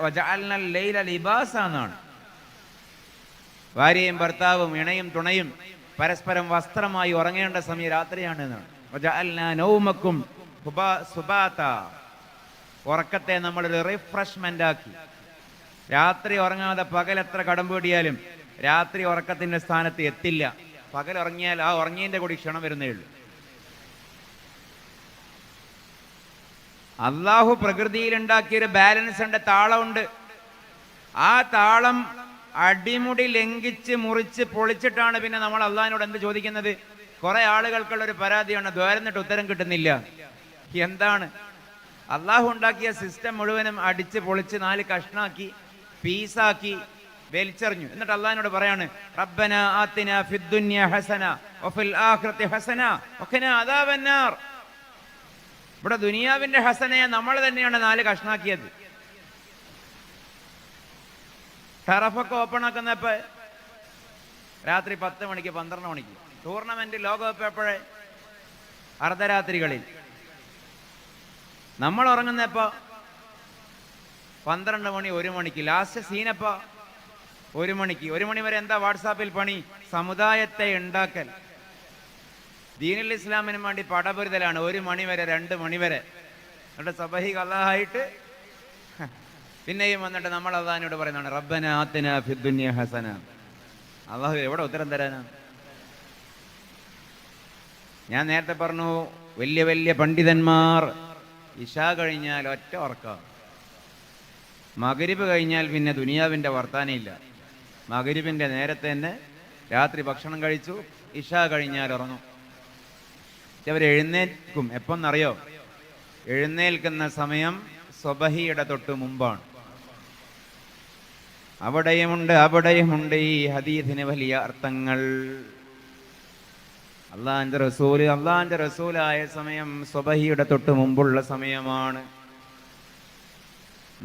വജഅൽന ലൈല ലിബാസ എന്നാണ്. ഭാര്യയും ഭർത്താവും ഇണയും തുണയും പരസ്പരം വസ്ത്രമായി ഉറങ്ങേണ്ട സമയം രാത്രിയാണ് എന്നാണ്. വജഅൽന നൗമക്കും സുബാത. ഉറക്കത്തെ നമ്മളൊരു റിഫ്രഷ്മെന്റ് ആക്കി. രാത്രി ഉറങ്ങാതെ പകൽ എത്ര കടമ്പൂടിയാലും രാത്രി ഉറക്കത്തിന്റെ സ്ഥാനത്ത് എത്തില്ല. പകൽ ഉറങ്ങിയാൽ ആ ഉറങ്ങിയതിന്റെ കൂടി ക്ഷണം വരുന്നേ ഉള്ളൂ. അള്ളാഹു പ്രകൃതിയിലുണ്ടാക്കിയൊരു ബാലൻസ് ഉണ്ട്, താളമുണ്ട്. ആ താളം അടിമുടി ലംഘിച്ച് മുറിച്ച് പൊളിച്ചിട്ടാണ് പിന്നെ നമ്മൾ അള്ളാഹിനോട് എന്ത് ചോദിക്കുന്നത്? കുറെ ആളുകൾക്കുള്ളൊരു പരാതിയാണ്, ദ്വാരന്നിട്ട് ഉത്തരം കിട്ടുന്നില്ല. എന്താണ്? അള്ളാഹു ഉണ്ടാക്കിയ സിസ്റ്റം മുഴുവനും അടിച്ച് പൊളിച്ച് 4 കഷ്ണാക്കി പീസാക്കി വലിച്ചെറിഞ്ഞു. എന്നിട്ട് അള്ളാഹിനോട് പറയാണ്, റബ്ബന ആതിന ഫിദ്ദുനിയ ഹസന വഫിൽ ആഖിറതി ഹസന വഖിനാ അദാബന്നാർ. ഇവിടെ ദുനിയാവിന്റെ ഹസനയെ നമ്മൾ തന്നെയാണ് 4 കഷ്ണാക്കിയത്. ടറഫൊക്കെ ഓപ്പൺ ആക്കുന്നപ്പോ രാത്രി 10 മണിക്ക് 12 മണിക്ക്. ടൂർണമെന്റ് ലോകകപ്പ് എപ്പോഴേ? അർദ്ധരാത്രികളിൽ. നമ്മൾ ഉറങ്ങുന്നപ്പോ 12 മണി 1 മണിക്ക്. ലാസ്റ്റ് സീനപ്പോ 1 മണിക്ക്. 1 മണി വരെ എന്താ വാട്സാപ്പിൽ പണി? സമുദായത്തെ ഉണ്ടാക്കൽ. ദീനുൽ ഇസ്ലാമിന് വേണ്ടി പടപൊരുതലാണ്. 1 മണി വരെ 2 മണി വരെ. എന്നിട്ട് സബഹി കള്ളാഹായിട്ട് പിന്നെയും വന്നിട്ട് നമ്മൾ അള്ളാഹിനോട് പറയുന്നതാണ് റബ്ബന ആതിനാ ഫിദ്ദുനിയ ഹസന. അള്ളാഹു എവിടെ ഉത്തരം തരാനാ? ഞാൻ നേരത്തെ പറഞ്ഞു, വലിയ വലിയ പണ്ഡിതന്മാർ ഇശാ കഴിഞ്ഞാൽ ഒറ്റ ഉറക്കം. മഗ്രിബ് കഴിഞ്ഞാൽ പിന്നെ ദുനിയാവിൻ്റെ വർത്താനമില്ല. മഗ്രിബിൻ്റെ നേരത്തെ തന്നെ രാത്രി ഭക്ഷണം കഴിച്ചു, ഇശാ കഴിഞ്ഞാൽ ഉറങ്ങും. അവർ എഴുന്നേൽക്കും. എപ്പോന്നറിയോ? എഴുന്നേൽക്കുന്ന സമയം സ്വബഹിയുടെ തൊട്ട് മുമ്പാണ്. അവിടെയുമുണ്ട് ഈ ഹദീസിന് വലിയ അർത്ഥങ്ങൾ. അള്ളാഹിന്റെ റസൂലായ സമയം സ്വബഹിയുടെ തൊട്ട് മുമ്പുള്ള സമയമാണ്.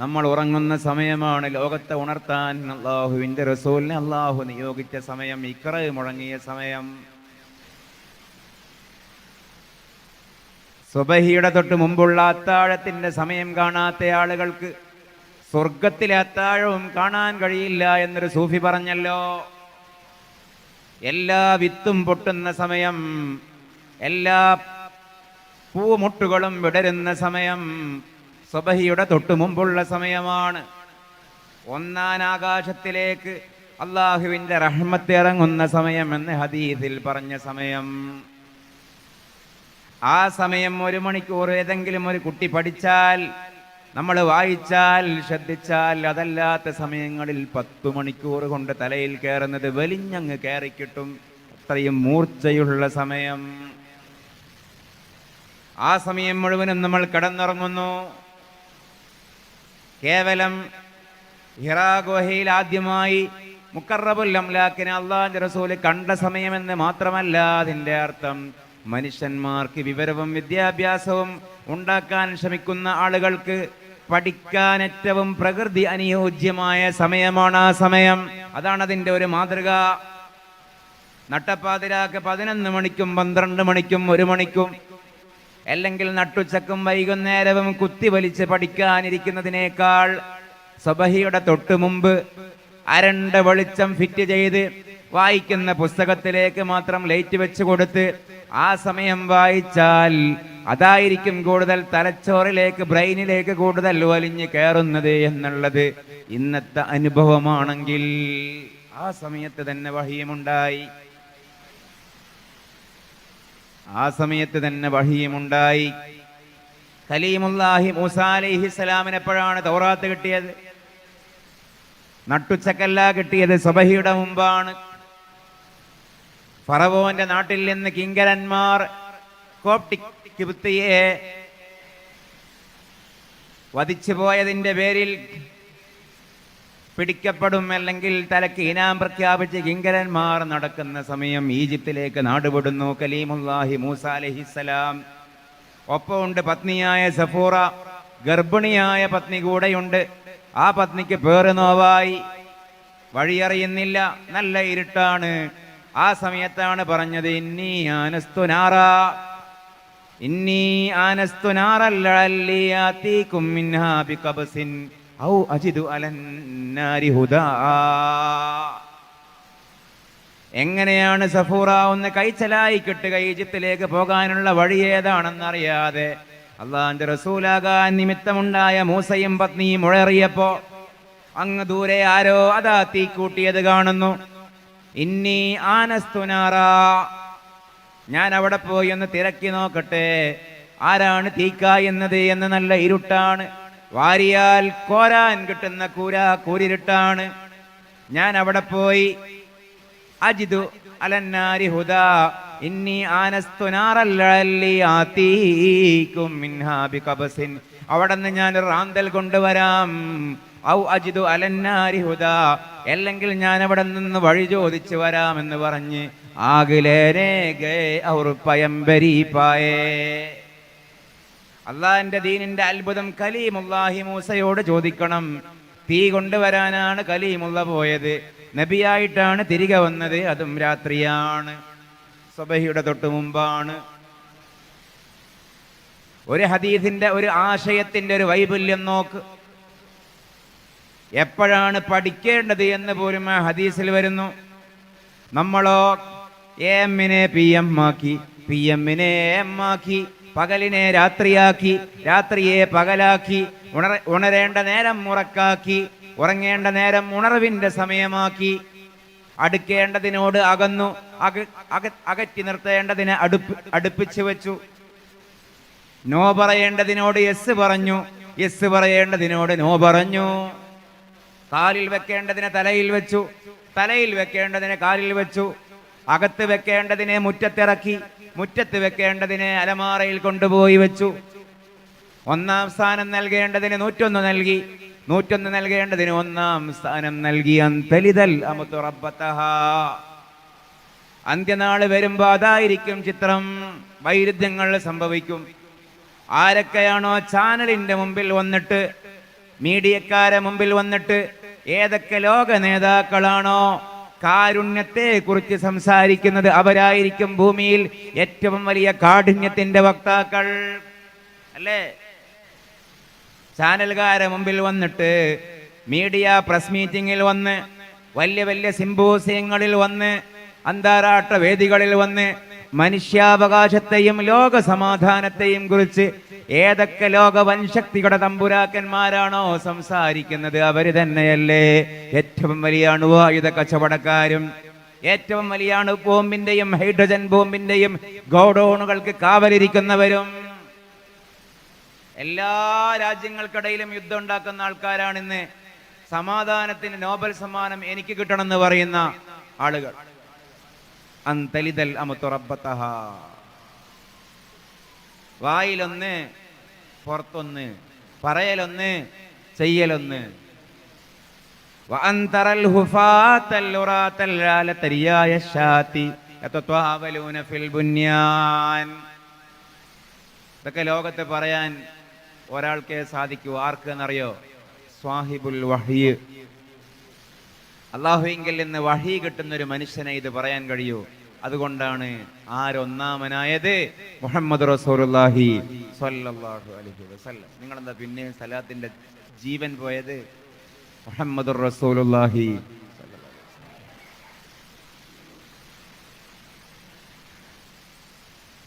നമ്മൾ ഉറങ്ങുന്ന സമയമാണ്. ലോകത്തെ ഉണർത്താൻ അള്ളാഹുവിന്റെ റസൂലിനെ അള്ളാഹു നിയോഗിച്ച സമയം, ഇഖ്റ മുഴങ്ങിയ സമയം. സുബഹിയുടെ തൊട്ട് മുമ്പുള്ള അത്താഴത്തിന്റെ സമയം കാണാത്ത ആളുകൾക്ക് സ്വർഗത്തിലെ അത്താഴവും കാണാൻ കഴിയില്ല എന്നൊരു സൂഫി പറഞ്ഞല്ലോ. എല്ലാ വിത്തും പൊട്ടുന്ന സമയം, എല്ലാ പൂമുട്ടുകളും വിടരുന്ന സമയം സുബഹിയുടെ തൊട്ട് മുമ്പുള്ള സമയമാണ്. ഒന്നാം ആകാശത്തിലേക്ക് അള്ളാഹുവിന്റെ റഹ്മത്ത് ഇറങ്ങുന്ന സമയം എന്ന് ഹദീസിൽ പറഞ്ഞ സമയം. ആ സമയം 1 മണിക്കൂർ ഏതെങ്കിലും ഒരു കുട്ടി പഠിച്ചാൽ, നമ്മൾ വായിച്ചാൽ, ശ്രദ്ധിച്ചാൽ, അതല്ലാത്ത സമയങ്ങളിൽ 10 മണിക്കൂർ കൊണ്ട് തലയിൽ കയറുന്നത് വലിഞ്ഞങ്ങ് കയറിക്കിട്ടും. അത്രയും മൂർച്ചയുള്ള സമയം. ആ സമയം മുഴുവനും നമ്മൾ കിടന്നുറങ്ങുന്നു. കേവലം ഹിറാ ഗുഹയിൽ ആദ്യമായി മുഖറബുൽ അംലാക്കിനെ അല്ലാഹുവിന്റെ റസൂല് കണ്ട സമയമെന്ന് മാത്രമല്ല അതിൻ്റെ അർത്ഥം. മനുഷ്യന്മാർക്ക് വിവരവും വിദ്യാഭ്യാസവും ഉണ്ടാക്കാൻ ശ്രമിക്കുന്ന ആളുകൾക്ക് പഠിക്കാൻ ഏറ്റവും പ്രകൃതി അനുയോജ്യമായ സമയമാണ് ആ സമയം. അതാണ് അതിൻ്റെ ഒരു മാതൃക. നട്ടപ്പാതിരാക്ക് 11 മണിക്കും 12 മണിക്കും 1 മണിക്കും അല്ലെങ്കിൽ നട്ടുച്ചക്കും വൈകുന്നേരവും കുത്തിവലിച്ച് പഠിക്കാനിരിക്കുന്നതിനേക്കാൾ സുബഹിയുടെ തൊട്ട് മുമ്പ് അരണ്ട വെളിച്ചം ഫിറ്റ് ചെയ്ത് വായിക്കുന്ന പുസ്തകത്തിലേക്ക് മാത്രം ലൈറ്റ് വെച്ച് കൊടുത്ത് ആ സമയം വായിച്ചാൽ അതായിരിക്കും കൂടുതൽ തലച്ചോറിലേക്ക്, ബ്രെയിനിലേക്ക് കൂടുതൽ വലിഞ്ഞു കയറുന്നത് എന്നുള്ളത് ഇന്നത്തെ അനുഭവമാണെങ്കിൽ ആ സമയത്ത് തന്നെ വഹീമുണ്ടായി. ആ സമയത്ത് തന്നെ വഹീമുണ്ടായി. കലീമുല്ലാഹി മൂസാ അലൈഹിസ്സലാമിന് എപ്പോഴാണ് തൗറാത്ത് കിട്ടിയത്? നട്ടുച്ചക്കല്ല കിട്ടിയത്, സുബഹിയുടെ മുമ്പാണ്. ഫറവോന്റെ നാട്ടിൽ നിന്ന് കിങ്കരന്മാർ കോപ്റ്റിക് കിബ്തിയെ വധിച്ചു പോയതിന്റെ പേരിൽ പിടിക്കപ്പെടും, അല്ലെങ്കിൽ തലക്ക് ഇനാം പ്രഖ്യാപിച്ച് കിങ്കരന്മാർ നടക്കുന്ന സമയം ഈജിപ്തിലേക്ക് നാടുപെടുന്നു കലീമുല്ലാഹി മൂസാ അലൈഹിസ്സലാം. ഒപ്പമുണ്ട് പത്നിയായ സഫൂറ, ഗർഭിണിയായ പത്നി കൂടെയുണ്ട്. ആ പത്നിക്ക് പേറ് നോവായി, വഴിയറിയുന്നില്ല, നല്ല ഇരുട്ടാണ്. ആ സമയത്താണ് പറഞ്ഞത് ഇന്നി ആനസ്തു നാറൻ ലഅല്ലി ആതീകും മിൻഹാ ബിഖബസിൻ ഔ അജിദു അലന്നാരി ഹുദാ. എങ്ങനെയാണ് സഫൂറ ഒന്ന് കൈച്ചലായി കിട്ടുക, ഈജിപ്തിലേക്ക് പോകാനുള്ള വഴി ഏതാണെന്നറിയാതെ അള്ളാഹുവിന്റെ റസൂലാകാൻ നിമിത്തമുണ്ടായ മൂസയും പത്നിയും ഉഴറിയപ്പോ അങ്ങ് ദൂരെ ആരോ അതാ തീ കൂട്ടിയത് കാണുന്നു. ഇന്നി ആനസ്തുനാറ, ഞാൻ അവിടെ പോയി ഒന്ന് തിരക്കി നോക്കട്ടെ ആരാണ് തീക്കായുന്നത് എന്ന്. നല്ല ഇരുട്ടാണ്, വാരിയാൽ കോരാൻ കിട്ടുന്ന കൂരിരുട്ടാണ്. ഞാൻ അവിടെ പോയി അജിദു അലന്നാരി ഹുദാ ഇന്നി ആനസ്തു നാറൻ ലഅല്ലി ആതീകും മിൻഹാ ബിഖബസിൻ, അവിടെന്ന് ഞാൻ റാന്തൽ കൊണ്ടുവരാം. ഔ അജിദു അലന്നാരി ഹുദാ, അല്ലെങ്കിൽ ഞാൻ അവിടെ നിന്ന് വഴി ചോദിച്ചു വരാമെന്ന് പറഞ്ഞ് ആഗിലേനെ ഗേ ഔർ പയംബരി പായേ. അള്ളാഹിന്റെ ദീനിന്റെ അത്ഭുതം കലീമുല്ലാഹി മൂസയോട് ചോദിക്കണം. തീ കൊണ്ടുവരാനാണ് കലീമുള്ള പോയത്, നബിയായിട്ടാണ് തിരികെ വന്നത്, അതും രാത്രിയാണ്, സുബഹിയുടെ തൊട്ട് മുമ്പാണ്. ഒരു ഹദീസിന്റെ ഒരു ആശയത്തിന്റെ ഒരു വൈപുല്യം നോക്ക്. എപ്പോഴാണ് പഠിക്കേണ്ടത് എന്ന് പോലും ആ ഹദീസിൽ വരുന്നു. നമ്മളോ എമ്മിനെ പി എം ആക്കി, പി എമ്മിനെ എം ആക്കി, പകലിനെ രാത്രിയാക്കി, രാത്രിയെ പകലാക്കി, ഉണരേണ്ട നേരം ഉറക്കാക്കി, ഉറങ്ങേണ്ട നേരം ഉണർവിന്റെ സമയമാക്കി, അടുക്കേണ്ടതിനോട് അകന്നു, അകറ്റി നിർത്തേണ്ടതിനെ അടുപ്പിച്ചു വെച്ചു. നോ പറയേണ്ടതിനോട് യെസ് പറഞ്ഞു, യെസ് പറയേണ്ടതിനോട് നോ പറഞ്ഞു. കാലിൽ വെക്കേണ്ടതിനെ തലയിൽ വെച്ചു, തലയിൽ വെക്കേണ്ടതിനെ കാലിൽ വെച്ചു. അകത്ത് വെക്കേണ്ടതിനെ മുറ്റത്തിറക്കി, മുറ്റത്ത് വെക്കേണ്ടതിനെ അലമാറയിൽ കൊണ്ടുപോയി വെച്ചു. 1-ാം സ്ഥാനം നൽകേണ്ടതിന് 101 നൽകി, 101 നൽകേണ്ടതിന് 1-ാം സ്ഥാനം നൽകി. അന്തലിദൽ അമതു റബ്ബതഹാ. അന്ത്യനാള് വരുമ്പോ അതായിരിക്കും ചിത്രം. വൈരുദ്ധ്യങ്ങൾ സംഭവിക്കും. ആരൊക്കെയാണോ ചാനലിന്റെ മുമ്പിൽ വന്നിട്ട്, മീഡിയക്കാരെ മുമ്പിൽ വന്നിട്ട്, ഏതൊക്കെ ലോക നേതാക്കളാണോ കാരുണ്യത്തെ കുറിച്ച് സംസാരിക്കുന്നത്, അവരായിരിക്കും ഭൂമിയിൽ ഏറ്റവും വലിയ കാഠിന്യത്തിന്റെ വക്താക്കൾ, അല്ലേ? ചാനലുകാരെ മുമ്പിൽ വന്നിട്ട്, മീഡിയ പ്രസ് മീറ്റിങ്ങിൽ വന്ന്, വലിയ വലിയ സിംബോസിയങ്ങളിൽ വന്ന്, അന്താരാഷ്ട്ര വേദികളിൽ വന്ന് മനുഷ്യാവകാശത്തെയും ലോക സമാധാനത്തെയും കുറിച്ച് ഏതൊക്കെ ലോക വൻശക്തികളുടെ തമ്പുരാക്കന്മാരാണോ സംസാരിക്കുന്നത്, അവര് തന്നെയല്ലേ ഏറ്റവും വലിയ അണുവായുധ കച്ചവടക്കാരും, ഏറ്റവും വലിയ ബോംബിന്റെയും ഹൈഡ്രജൻ ബോംബിന്റെയും ഗോഡൌണുകൾക്ക് കാവലിരിക്കുന്നവരും. എല്ലാ രാജ്യങ്ങൾക്കിടയിലും യുദ്ധം ഉണ്ടാക്കുന്ന ആൾക്കാരാണ് ഇന്ന് സമാധാനത്തിന് നോബൽ സമ്മാനം എനിക്ക് കിട്ടണമെന്ന് പറയുന്ന ആളുകൾ. അന്തലിദൽ അമതു റബ്ബതഹാ. വായിലൊന്ന്, പുറത്തൊന്ന്, പറയലൊന്ന്, ചെയ്യലൊന്ന്. വഅന്തറൽ ഹുഫാതൽ ഉറാതൽ ആലതരിയായ ശാതി യതത്വാവലൂന ഫിൽ ബുന്യാൻ. ഇതൊക്കെ ലോകത്ത് പറയാൻ ഒരാൾക്കേ സാധിക്കൂ. ആർക്ക് എന്നറിയോ? സ്വാഹിബുൽ വഹ്യ്. അള്ളാഹുവിങ്കിൽ നിന്ന് വഹി കിട്ടുന്ന ഒരു മനുഷ്യനെ ഇത് പറയാൻ കഴിയൂ. അതുകൊണ്ടാണ് ആരൊന്നാമനായത്? മുഹമ്മദ് റസൂലുള്ളാഹി സ്വല്ലല്ലാഹു അലൈഹി വസല്ലം. നിങ്ങളെന്താ പിന്നെ സലാത്തിന്റെ ജീവൻ പോയത്? മുഹമ്മദ് റസൂലുള്ളാഹി.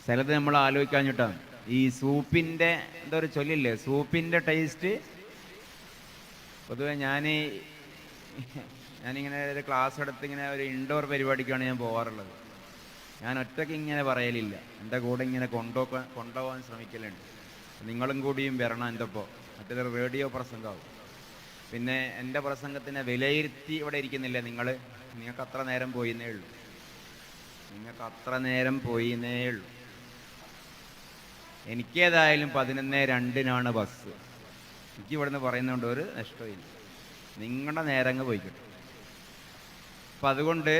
ചിലത് നമ്മൾ ആലോചിക്കാഞ്ഞിട്ടാണ്. ഈ സൂപ്പിന്റെ എന്താ ഒരു ചൊല്ലില്ലേ, സൂപ്പിന്റെ ടേസ്റ്റ്. പൊതുവെ ഞാനിങ്ങനെ ഒരു ക്ലാസ് എടുത്ത് ഇങ്ങനെ ഒരു ഇൻഡോർ പരിപാടിക്കാണ് ഞാൻ പോകാറുള്ളത്. ഞാൻ ഒറ്റയ്ക്ക് ഇങ്ങനെ പറയലില്ല, എൻ്റെ കൂടെ ഇങ്ങനെ കൊണ്ടുപോകാൻ ശ്രമിക്കലുണ്ട്. നിങ്ങളും കൂടിയും വരണം എൻ്റെ ഒപ്പം. മറ്റേതൊരു റേഡിയോ പ്രസംഗമാവും. പിന്നെ എൻ്റെ പ്രസംഗത്തിനെ വിലയിരുത്തി ഇവിടെ ഇരിക്കുന്നില്ല നിങ്ങൾക്ക് അത്ര നേരം പോയിന്നേ ഉള്ളൂ. എനിക്കേതായാലും 11:02 ബസ്. എനിക്ക് ഇവിടുന്ന് പറയുന്നതുകൊണ്ട് ഒരു നഷ്ടമില്ല. നിങ്ങളുടെ നേരങ്ങ് പോയിക്കട്ടെ. അപ്പം അതുകൊണ്ട്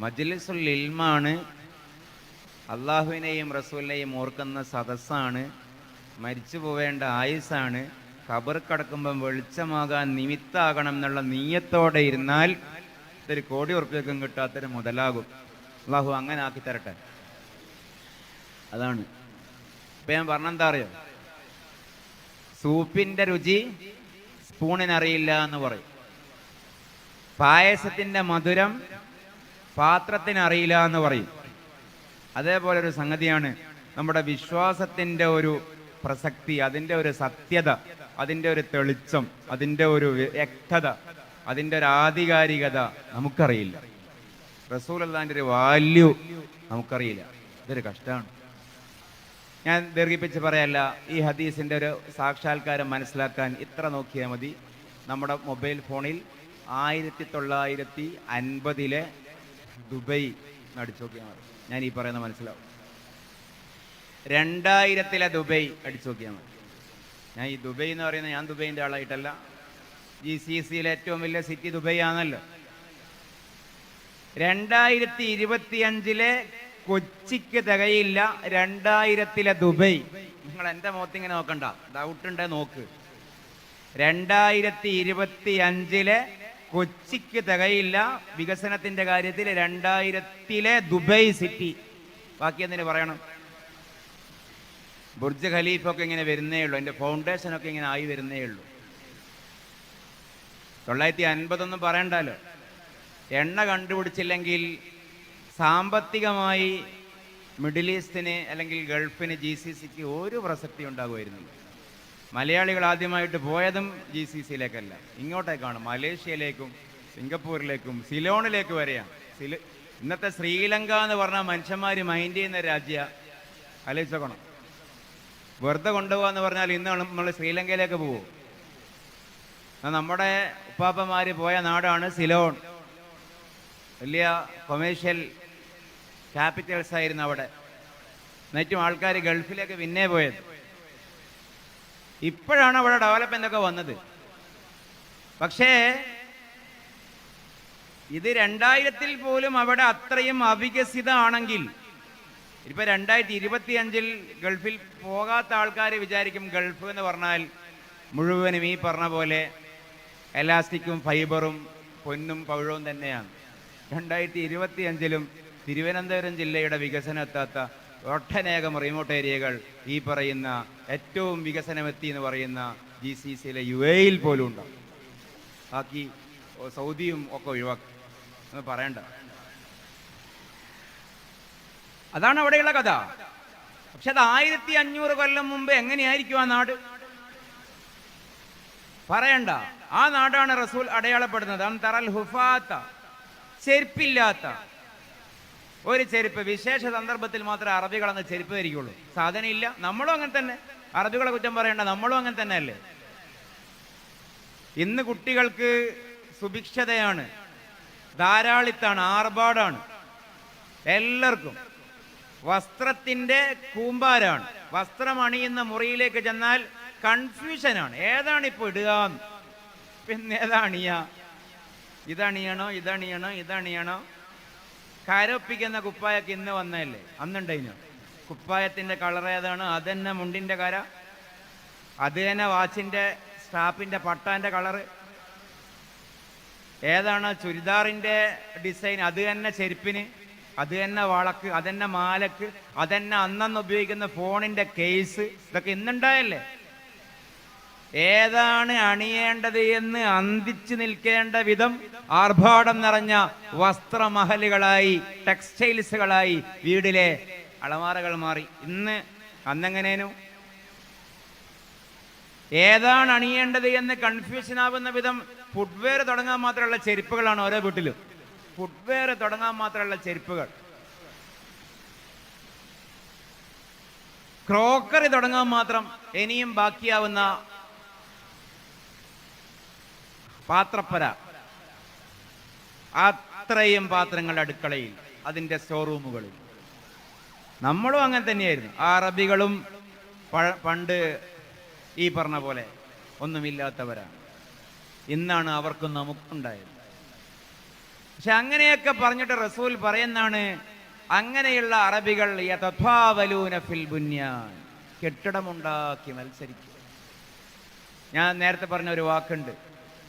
മജ്ലിസുൽ ഇൽമാണ്, അള്ളാഹുവിനെയും റസൂലിനെയും ഓർക്കുന്ന സദസ്സാണ്, മരിച്ചു പോവേണ്ട ആയുസ്സാണ്. ഖബർ കടക്കുമ്പം വെളിച്ചമാകാൻ നിമിത്താകണം എന്നുള്ള നീയത്തോടെ ഇരുന്നാൽ ഇതൊരു 1 കോടി ഉറുപ്പികൾക്കും കിട്ടാത്തൊരു മുതലാകും. അള്ളാഹു അങ്ങനെ ആക്കി തരട്ടെ. അതാണ് ഇപ്പം ഞാൻ പറഞ്ഞെന്താ അറിയോ? സൂപ്പിന്റെ രുചി സ്പൂണിനറിയില്ല എന്ന് പറയും. പായസത്തിന്റെ മധുരം പാത്രത്തിനറിയില്ല എന്ന് പറയും. അതേപോലെ ഒരു സംഗതിയാണ് നമ്മുടെ വിശ്വാസത്തിന്റെ ഒരു പ്രസക്തി, അതിൻ്റെ ഒരു സത്യത, അതിൻ്റെ ഒരു തെളിച്ചം, അതിൻ്റെ ഒരു വ്യക്തത, അതിൻ്റെ ഒരു ആധികാരികത നമുക്കറിയില്ല. റസൂലുള്ളാഹിന്റെ ഒരു വാല്യൂ നമുക്കറിയില്ല. ഇതൊരു കഷ്ടമാണ്. ഞാൻ ദീർഘിപ്പിച്ച് പറയല്ല. ഈ ഹദീസിൻ്റെ ഒരു സാക്ഷാത്കാരം മനസ്സിലാക്കാൻ ഇത്ര നോക്കിയാൽ മതി. നമ്മുടെ മൊബൈൽ ഫോണിൽ 1950 ദുബൈ അടിച്ചു നോക്കിയാൽ മതി. ഞാൻ ഈ പറയുന്നത് മനസ്സിലാവും. 2000 ദുബൈ അടിച്ചു നോക്കിയാൽ മതി. ഞാൻ ഈ ദുബൈ എന്ന് പറയുന്നത് ഞാൻ ദുബൈൻ്റെ ആളായിട്ടല്ല. GCCയിലെ ഏറ്റവും വലിയ സിറ്റി ദുബൈ ആണല്ലോ. 2025 കൊച്ചിക്ക് തികയില്ല 2000-ലെ ദുബൈ. നിങ്ങൾ എൻ്റെ മുഖത്തിങ്ങനെ നോക്കണ്ട, ഡൗട്ടുണ്ടേ നോക്ക്. 2025-ലെ കൊച്ചിക്ക് തികയില്ല വികസനത്തിന്റെ കാര്യത്തിൽ 2000-ലെ ദുബൈ സിറ്റി. ബാക്കി എന്തിനു പറയണം? ബുർജ് ഖലീഫൊക്കെ ഇങ്ങനെ വരുന്നേ ഉള്ളൂ, അതിൻ്റെ ഫൗണ്ടേഷനൊക്കെ ഇങ്ങനെ ആയി വരുന്നേ ഉള്ളൂ. 950 പറയണ്ടല്ലോ. എണ്ണ കണ്ടുപിടിച്ചില്ലെങ്കിൽ സാമ്പത്തികമായി മിഡിൽ ഈസ്റ്റിന് അല്ലെങ്കിൽ ഗൾഫിന് GCCക്ക് ഒരു പ്രസക്തി ഉണ്ടാകുമായിരുന്നില്ല. മലയാളികൾ ആദ്യമായിട്ട് പോയതും GCCയിലേക്കല്ല, ഇങ്ങോട്ടേക്കാണ്. മലേഷ്യയിലേക്കും സിംഗപ്പൂരിലേക്കും സിലോണിലേക്ക് വരെയാണ്. ഇന്നത്തെ ശ്രീലങ്ക എന്ന് പറഞ്ഞാൽ മനുഷ്യന്മാർ മൈൻഡ് ചെയ്യുന്ന രാജ്യ. ആലോചിച്ചോക്കണം. വെറുതെ കൊണ്ടുപോകാന്ന് പറഞ്ഞാൽ ഇന്ന് നമ്മൾ ശ്രീലങ്കയിലേക്ക് പോകും. നമ്മുടെ ഉപ്പാപ്പന്മാർ പോയ നാടാണ് സിലോൺ. വലിയ കൊമേഴ്ഷ്യൽ ക്യാപിറ്റൽസ് ആയിരുന്നു അവിടെ. എന്നിട്ടും ആൾക്കാർ ഗൾഫിലേക്ക് പിന്നെ പോയത്. ഇപ്പോഴാണ് അവിടെ ഡെവലപ്മെന്റ് ഒക്കെ വന്നത്. പക്ഷേ ഇത് 2000-ൽ പോലും അവിടെ അത്രയും അവികസിതമാണെങ്കിൽ, ഇപ്പൊ 2025-ൽ ഗൾഫിൽ പോകാത്ത ആൾക്കാർ വിചാരിക്കും ഗൾഫ് എന്ന് പറഞ്ഞാൽ മുഴുവനും ഈ പറഞ്ഞ പോലെ എലാസ്റ്റിക്കും ഫൈബറും പൊന്നും പവിഴവും തന്നെയാണ്. 2025-ലും തിരുവനന്തപുരം ജില്ലയുടെ വികസനം എത്താത്ത ഒട്ടനേകം റിമോട്ട് ഏരിയകൾ ഈ പറയുന്ന ഏറ്റവും വികസനമെത്തി എന്ന് പറയുന്ന GCCയിലെ UAE-ൽ പോലും ഉണ്ടാവും. ബാക്കി സൗദിയും ഒക്കെ ഒഴിവാക്കി എന്ന് പറയണ്ട. അതാണ് അവിടെയുള്ള കഥ. പക്ഷെ അത് 1500 കൊല്ലം മുമ്പ് എങ്ങനെയായിരിക്കും ആ നാട്? പറയണ്ട. ആ നാടാണ് റസൂൽ അടയാളപ്പെടുന്നത്. അന്തറൽ ഹുഫാത്ത, ചെരുപ്പില്ലാത്ത ഒരു ചെരുപ്പ്. വിശേഷ സന്ദർഭത്തിൽ മാത്രമേ അറബികളെന്ന് ചെരുപ്പ് ധരിക്കുള്ളൂ, സാധനം ഇല്ല. നമ്മളും അങ്ങനെ തന്നെ. അറബികളെ കുറ്റം പറയണ്ട, നമ്മളും അങ്ങനെ തന്നെ അല്ലേ? ഇന്ന് കുട്ടികൾക്ക് സുഭിക്ഷതയാണ്, ധാരാളിത്താണ്, ആർഭാടാണ്. എല്ലാവർക്കും വസ്ത്രത്തിന്റെ കൂമ്പാരാണ്. വസ്ത്രം അണിയുന്ന മുറിയിലേക്ക് ചെന്നാൽ കൺഫ്യൂഷനാണ്. ഏതാണിപ്പോ ഇടുക, പിന്നെ ഏതാണിയ, ഇതണിയണോ ഇതണിയണോ ഇതണിയണോ? കരൊപ്പിക്കുന്ന കുപ്പായൊക്കെ ഇന്ന് വന്നതല്ലേ, അന്നുണ്ടതിനോ? കുപ്പായത്തിന്റെ കളർ ഏതാണ്? അത് തന്നെ മുണ്ടിന്റെ കര, അത് തന്നെ വാച്ചിന്റെ സ്റ്റാപ്പിന്റെ പട്ടാന്റെ കളറ് ഏതാണ്? ചുരിദാറിന്റെ ഡിസൈൻ അത് തന്നെ ചെരുപ്പിന്, അത് തന്നെ വളക്ക്, അതന്നെ മാലക്ക്, അതന്നെ അന്നന്ന് ഉപയോഗിക്കുന്ന ഫോണിന്റെ കേസ്. ഇതൊക്കെ ഇന്നുണ്ടായല്ലേ? ഏതാണ് അണിയേണ്ടത് എന്ന് അന്തിച്ചു നിൽക്കേണ്ട വിധം ആർഭാടം നിറഞ്ഞ വസ്ത്രമഹലുകളായി, ടെക്സ്റ്റൈൽസുകളായി വീടിലെ അളമാറകൾ മാറി. അന്നെങ്ങനേനു? ഏതാണ് അണിയേണ്ടത് എന്ന് കൺഫ്യൂഷൻ ആവുന്ന വിധം ഫുട്വെയർ തുടങ്ങാൻ മാത്രമുള്ള ചെരുപ്പുകളാണ് ഓരോ വീട്ടിലും. ഫുട്വെയർ തുടങ്ങാൻ മാത്രമുള്ള ചെരുപ്പുകൾ. ക്രോക്കറി തുടങ്ങാൻ മാത്രം ഇനിയും ബാക്കിയാവുന്ന പാത്രപ്പര, അത്രയും പാത്രങ്ങൾ അടുക്കളയിൽ, അതിൻ്റെ സ്റ്റോറൂമുകളിൽ. നമ്മളും അങ്ങനെ തന്നെയായിരുന്നു. ആ അറബികളും പണ്ട് ഈ പറഞ്ഞ പോലെ ഒന്നുമില്ലാത്തവരാണ്. ഇന്നാണ് അവർക്കും നമുക്കുണ്ടായത്. പക്ഷെ അങ്ങനെയൊക്കെ പറഞ്ഞിട്ട് റസൂൽ പറയുന്നതാണ്, അങ്ങനെയുള്ള അറബികൾ യതഫാവലൂന ഫിൽ ബുന്യാൻ, കെട്ടിടമുണ്ടാക്കി മത്സരിക്കും. ഞാൻ നേരത്തെ പറഞ്ഞ ഒരു വാക്കുണ്ട്,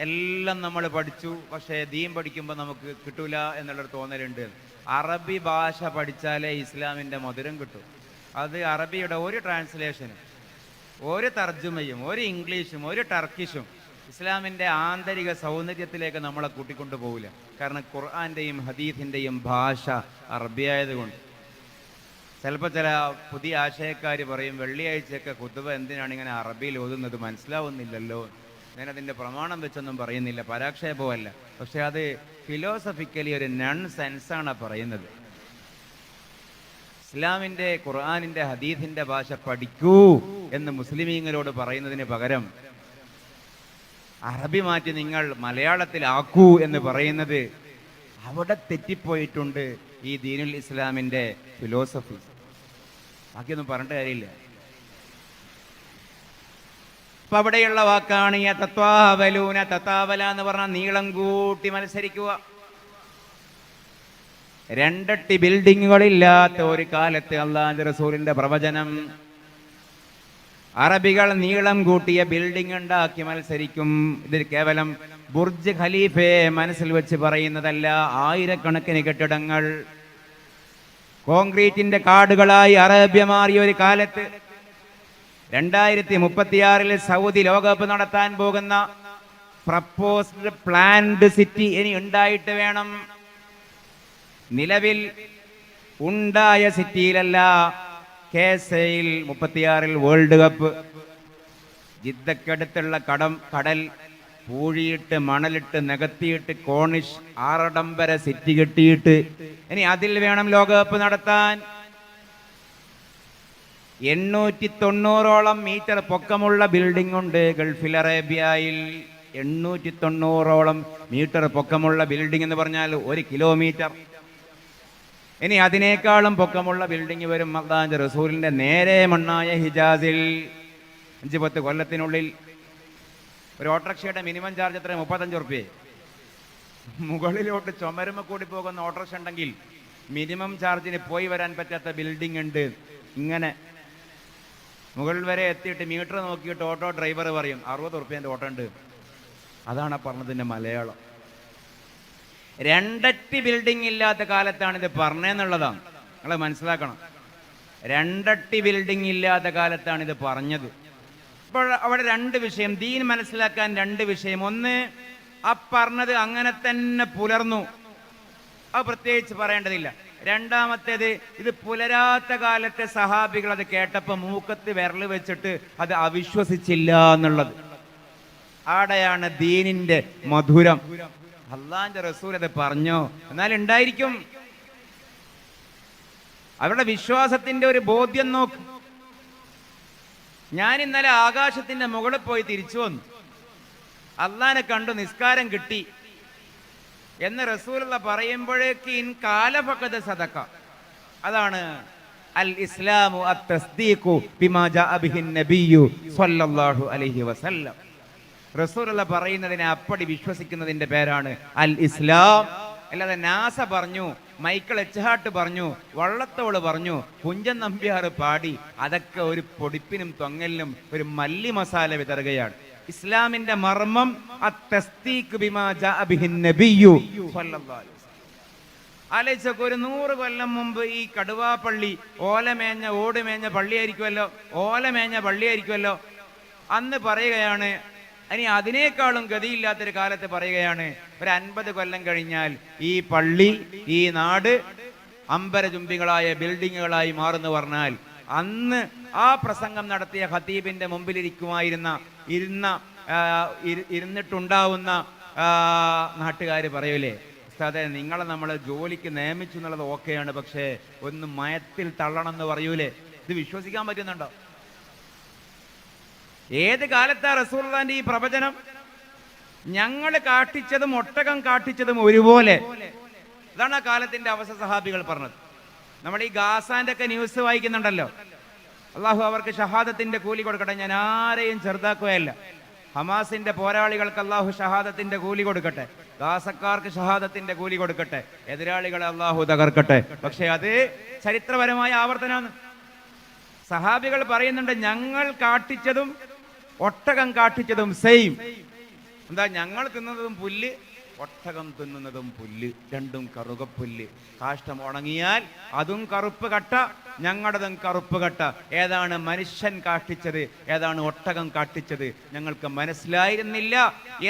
എല്ലാം നമ്മൾ പഠിച്ചു പക്ഷേ ദീൻ പഠിക്കുമ്പോൾ നമുക്ക് കിട്ടൂല എന്നുള്ളൊരു തോന്നലുണ്ട്. അറബി ഭാഷ പഠിച്ചാലേ ഇസ്ലാമിൻ്റെ മധുരം കിട്ടും. അത് അറബിയുടെ ഒരു ട്രാൻസ്ലേഷനും ഒരു തർജ്ജമയും ഒരു ഇംഗ്ലീഷും ഒരു ടർക്കിഷും ഇസ്ലാമിൻ്റെ ആന്തരിക സൗന്ദര്യത്തിലേക്ക് നമ്മളെ കൂട്ടിക്കൊണ്ടു പോകില്ല. കാരണം ഖുർആൻ്റെയും ഹദീസിൻ്റെയും ഭാഷ അറബിയായതുകൊണ്ട്. ചിലപ്പോൾ ചില പുതിയ ആശയക്കാർ പറയും, വെള്ളിയാഴ്ചയൊക്കെ ഖുതുബ എന്തിനാണ് ഇങ്ങനെ അറബിയിൽ ഓതുന്നത്, മനസ്സിലാവുന്നില്ലല്ലോ. ഞാനതിൻ്റെ പ്രമാണം വെച്ചൊന്നും പറയുന്നില്ല, പരാക്ഷേപമല്ല. പക്ഷെ അത് ഫിലോസഫിക്കലി ഒരു നൺ സെൻസാണ് പറയുന്നത്. ഇസ്ലാമിൻ്റെ ഖുർആനിൻ്റെ ഹദീസിൻ്റെ ഭാഷ പഠിക്കൂ എന്ന് മുസ്ലിമീങ്ങളോട് പറയുന്നതിന് പകരം അറബി മാറ്റി നിങ്ങൾ മലയാളത്തിലാക്കൂ എന്ന് പറയുന്നത് അവിടെ തെറ്റിപ്പോയിട്ടുണ്ട് ഈ ദീനുൽ ഇസ്ലാമിൻ്റെ ഫിലോസഫി. ബാക്കിയൊന്നും പറഞ്ഞിട്ട് കാര്യമില്ല. അപ്പൊ അവിടെയുള്ള വാക്കാണ് ഈ തത്വാവലൂന. തത്താവല എന്ന് പറഞ്ഞാൽ നീളം കൂട്ടി മത്സരിക്കുക. രണ്ടട്ടി ബിൽഡിങ്ങുകളില്ലാത്ത ഒരു കാലത്ത് അള്ളാഹുവിന്റെ റസൂലിന്റെ പ്രവചനം, അറബികൾ നീളം കൂട്ടിയ ബിൽഡിംഗ് ഉണ്ടാക്കി മത്സരിക്കും. ഇത് കേവലം ബുർജ് ഖലീഫയെ മനസ്സിൽ വെച്ച് പറയുന്നതല്ല. ആയിരക്കണക്കിന് കെട്ടിടങ്ങൾ കോൺക്രീറ്റിന്റെ കാടുകളായി അറേബ്യ മാറിയ ഒരു കാലത്ത് 2036 സൗദി ലോകകപ്പ് നടത്താൻ പോകുന്ന പ്രപ്പോസ്ഡ് പ്ലാൻഡ് സിറ്റി ഇനി ഉണ്ടായിട്ട് വേണം. നിലവിൽ ഉണ്ടായ സിറ്റിയിലല്ല, കേസയിൽ 36 വേൾഡ് കപ്പ്. ജിദ്ദക്കടുത്തുള്ള കടൽ പൂഴിയിട്ട് മണലിട്ട് നികത്തിയിട്ട് കോണിഷ് ആറടംബര സിറ്റി കെട്ടിയിട്ട് ഇനി അതിൽ വേണം ലോകകപ്പ് നടത്താൻ. 890ഓളം മീറ്റർ പൊക്കമുള്ള ബിൽഡിംഗ് ഉണ്ട് ഗൾഫിൽ അറേബ്യയിൽ. 890ഓളം മീറ്റർ പൊക്കമുള്ള ബിൽഡിംഗ് എന്ന് പറഞ്ഞാൽ 1 കിലോമീറ്റർ. ഇനി അതിനേക്കാളും പൊക്കമുള്ള ബിൽഡിംഗ് വരും അല്ലാഹുവിന്റെ റസൂലിന്റെ നേരെ മണ്ണായ ഹിജാസിൽ. 5-10 കൊല്ലത്തിനുള്ളിൽ ഒരു ഓട്ടോറിക്ഷയുടെ മിനിമം ചാർജ് എത്ര? 35 റുപ്യ. മുകളിലോട്ട് ചുമരുമ കൂടി പോകുന്ന ഓട്ടോറിക്ഷ ഉണ്ടെങ്കിൽ മിനിമം ചാർജിന് പോയി വരാൻ പറ്റാത്ത ബിൽഡിംഗ് ഉണ്ട്. ഇങ്ങനെ മുകളിൽ വരെ എത്തിയിട്ട് മീറ്റർ നോക്കിയിട്ട് ഓട്ടോ ഡ്രൈവർ പറയും 60 റുപ്യേൻ്റെ ഓട്ടോ ഉണ്ട്. അതാണ് പറഞ്ഞതിൻ്റെ മലയാളം. രണ്ടട്ടി ബിൽഡിംഗ് ഇല്ലാത്ത കാലത്താണ് ഇത് പറഞ്ഞതെന്നുള്ളതാണ് നിങ്ങൾ മനസ്സിലാക്കണം. രണ്ടട്ടി ബിൽഡിംഗ് ഇല്ലാത്ത കാലത്താണ് ഇത് പറഞ്ഞത്. ഇപ്പോൾ അവിടെ 2 വിഷയം, ദീൻ മനസ്സിലാക്കാൻ 2 വിഷയം. ഒന്ന്, ആ പറഞ്ഞത് അങ്ങനെ തന്നെ പുലർന്നു, അത് പ്രത്യേകിച്ച് പറയേണ്ടതില്ല. രണ്ടാമത്തേത്, ഇത് പുലരാത്ത കാലത്തെ സഹാബികൾ അത് കേട്ടപ്പോൾ മൂക്കത്ത് വിരൽ വെച്ചിട്ട് അത് അവിശ്വസിച്ചില്ല എന്നുള്ളത്. ആടെയാണ് ദീനിന്റെ മധുരം. അള്ളാന്റെ റസൂൽ അത് പറഞ്ഞോ എന്നാൽ ഉണ്ടായിരിക്കും. അവരുടെ വിശ്വാസത്തിന്റെ ഒരു ബോധ്യം നോക്ക്. ഞാൻ ഇന്നലെ ആകാശത്തിന്റെ മുകളിൽ പോയി തിരിച്ചു വന്നു, അള്ളാനെ കണ്ടു, നിസ്കാരം കിട്ടി എന്ന് റസൂലുള്ള പറയുമ്പോഴേക്ക് ഇൻ കാലഫഖദ സദഖ. അതാണ് അൽ ഇസ്ലാമു അത്തസ്ദീഖു ബിമാ ജാഅ ബിഹിൻ നബിയ്യു സ്വല്ലല്ലാഹു അലൈഹി വസല്ലം. റസൂലുള്ള പറയുന്നതിനെ അപ്പടി വിശ്വസിക്കുന്നതിന്റെ പേരാണ് അൽ ഇസ്ലാം. അല്ലാതെ നാസ പറഞ്ഞു, മൈക്കിൾ എച്ച്ഹാർട്ട് പറഞ്ഞു, വള്ളത്തോള് പറഞ്ഞു, കുഞ്ചൻ നമ്പ്യാർ പാടി, അതൊക്കെ ഒരു പൊടിപ്പിനും തൊങ്ങലിനും ഒരു മല്ലി മസാല വിതറുകയാണ്. ഇസ്ലാമിന്റെ മർമ്മം അത്തസ്ദീഖ് ബിമാ ജാഅ ബിഹിൻ നബിയ്യു സ്വല്ലല്ലാഹു അലൈഹി വസല്ലം. ആലോചിച്ചൊക്കെ, ഒരു 100 കൊല്ലം മുമ്പ് ഈ കടുവാപ്പള്ളി ഓലമേഞ്ഞ ഓടുമേഞ്ഞ പള്ളിയായിരിക്കുമല്ലോ, ഓലമേഞ്ഞ പള്ളിയായിരിക്കുമല്ലോ അന്ന് പറയുകയാണ്. ഇനി അതിനേക്കാളും ഗതിയില്ലാത്തൊരു കാലത്ത് പറയുകയാണ്, ഒരു 50 കൊല്ലം കഴിഞ്ഞാൽ ഈ പള്ളി, ഈ നാട് അമ്പരചുംബികളായ ബിൽഡിങ്ങുകളായി മാറുന്നു പറഞ്ഞാൽ അന്ന് ആ പ്രസംഗം നടത്തിയ ഖതീബിന്റെ മുമ്പിൽ ഇരുന്നിട്ടുണ്ടാവുന്ന നാട്ടുകാർ പറയൂലേ, ഉസ്താദേ നിങ്ങളെ നമ്മൾ ജോലിക്ക് നിയമിച്ചു എന്നുള്ളത് ഓക്കെയാണ്, പക്ഷേ ഒന്ന് മയത്തിൽ തള്ളണം എന്ന് പറയൂലേ. ഇത് വിശ്വസിക്കാൻ പറ്റുന്നുണ്ടോ? ഏത് കാലത്താ റസൂലുള്ളാഹിന്റെ ഈ പ്രവചനം? ഞങ്ങൾ കാട്ടിച്ചതും ഒട്ടകം കാട്ടിച്ചതും ഒരുപോലെ. അതാണ് ആ കാലത്തിന്റെ അവസ്ഥ സഹാബികൾ പറഞ്ഞത്. നമ്മൾ ഈ ഗാസാന്റെ ഒക്കെ ന്യൂസ് വായിക്കുന്നുണ്ടല്ലോ, അള്ളാഹു അവർക്ക് ഷഹാദത്തിന്റെ കൂലി കൊടുക്കട്ടെ. ഞാൻ ആരെയും ചെറുതാക്കുകയല്ല. ഹമാസിന്റെ പോരാളികൾക്ക് അള്ളാഹു ഷഹാദത്തിന്റെ കൂലി കൊടുക്കട്ടെ, ഗാസക്കാർക്ക് ഷഹാദത്തിന്റെ കൂലി കൊടുക്കട്ടെ, എതിരാളികളെ അള്ളാഹു തകർക്കട്ടെ. പക്ഷെ അത് ചരിത്രപരമായ ആവർത്തനമാണ്. സഹാബികൾ പറയുന്നുണ്ട്, ഞങ്ങൾ കാട്ടിച്ചതും ഒട്ടകം കാട്ടിച്ചതും സെയിം. എന്താ? ഞങ്ങൾ തിന്നുന്നതും പുല്ല്, ഒട്ടകം തിന്നുന്നതും പുല്ല്, രണ്ടും കറുകപ്പുല്ല്. കാഷ്ടം ഉണങ്ങിയാൽ അതും കറുപ്പ് കട്ട, ഞങ്ങളുടേതും കറുപ്പ് കട്ട. ഏതാണ് മനുഷ്യൻ കാട്ടിച്ചത്, ഏതാണ് ഒട്ടകം കാട്ടിച്ചത് ഞങ്ങൾക്ക് മനസ്സിലായിരുന്നില്ല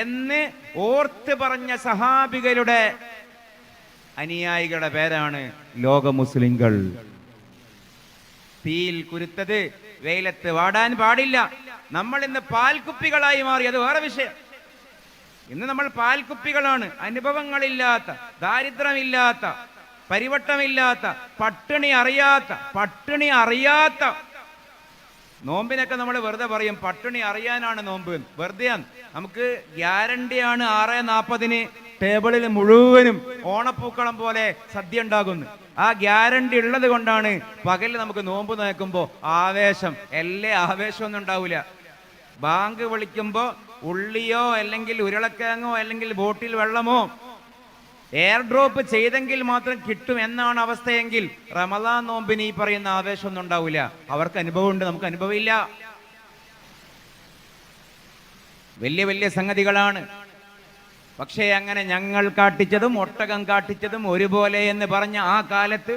എന്ന് ഓർത്ത് പറഞ്ഞ സഹാബികളുടെ അനുയായികളുടെ പേരാണ് ലോക മുസ്ലിങ്ങൾ. തീയിൽ കുരുത്തത് വെയിലത്ത് വാടാൻ പാടില്ല. നമ്മൾ ഇന്ന് പാൽക്കുപ്പികളായി മാറി, അത് വേറെ വിഷയം. ഇന്ന് നമ്മൾ പാൽക്കുപ്പികളാണ്. അനുഭവങ്ങളില്ലാത്ത, ദാരിദ്ര്യമില്ലാത്ത, പരിവട്ടമില്ലാത്ത, പട്ടിണി അറിയാത്ത നോമ്പിനൊക്കെ നമ്മൾ വെറുതെ പറയും പട്ടിണി അറിയാനാണ് നോമ്പ്, വെറുതെയാണ്. നമുക്ക് ഗ്യാരണ്ടിയാണ് 6:40 ടേബിളിൽ മുഴുവനും ഓണപ്പൂക്കളം പോലെ സദ്യ ഉണ്ടാകുന്നു. ആ ഗ്യാരണ്ടി ഉള്ളത് കൊണ്ടാണ് പകല് നമുക്ക് നോമ്പ് നോക്കുമ്പോൾ ആവേശം. ആവേശമൊന്നും ഉണ്ടാവില്ല. ബാങ്ക് വിളിക്കുമ്പോൾ ഉള്ളിയോ അല്ലെങ്കിൽ ഉരുളക്കിഴങ്ങോ അല്ലെങ്കിൽ ബോട്ടിൽ വെള്ളമോ എയർ ഡ്രോപ്പ് ചെയ്തെങ്കിൽ മാത്രം കിട്ടും എന്നാണ് അവസ്ഥയെങ്കിൽ റമദാൻ നോമ്പിന് ഈ പറയുന്ന ആവേശമൊന്നും ഉണ്ടാവില്ല. അവർക്ക് അനുഭവമുണ്ട്, നമുക്ക് അനുഭവമില്ല. വലിയ വലിയ സംഗതികളാണ്. പക്ഷേ അങ്ങനെ ഞങ്ങൾ കാട്ടിച്ചതും ഒട്ടകം കാട്ടിച്ചതും ഒരുപോലെ എന്ന് പറഞ്ഞ ആ കാലത്ത്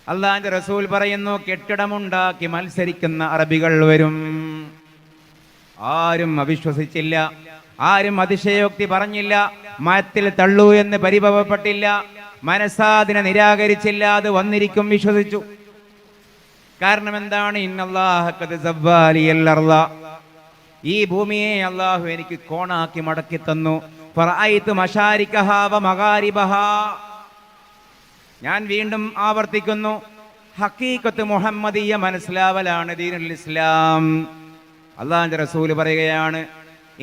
അള്ളാന്റെ റസൂൽ പറയുന്നു, കെട്ടിടമുണ്ടാക്കി മത്സരിക്കുന്ന അറബികൾ വരും. ആരും അവിശ്വസിച്ചില്ല, ആരും അതിശയോക്തി പറഞ്ഞില്ല, മരത്തിൽ തള്ളൂ എന്ന് പരിഭവപ്പെട്ടില്ല, മനസ്സാതിനെ നിരാകരിച്ചില്ല. അത് വന്നിരിക്കും, വിശ്വസിച്ചു. കാരണം എന്താണ്? ഇന്നല്ലാഹ ഖദ് സവ്വാലിയൽ അർള, ഈ ഭൂമിയെ അള്ളാഹു എനിക്ക് കോണാക്കി മടക്കി തന്നു. ഫറഅയ്തു മശാരികഹാ വ മഗാരിബഹാ. ഞാൻ വീണ്ടും ആവർത്തിക്കുന്നു, ഹഖീഖത്ത് മുഹമ്മദിയ മനസ്സിലാവലാണ് ദീനുൽ ഇസ്ലാം. അള്ളാഹുവിന്റെ റസൂൽ പറയുകയാണ്,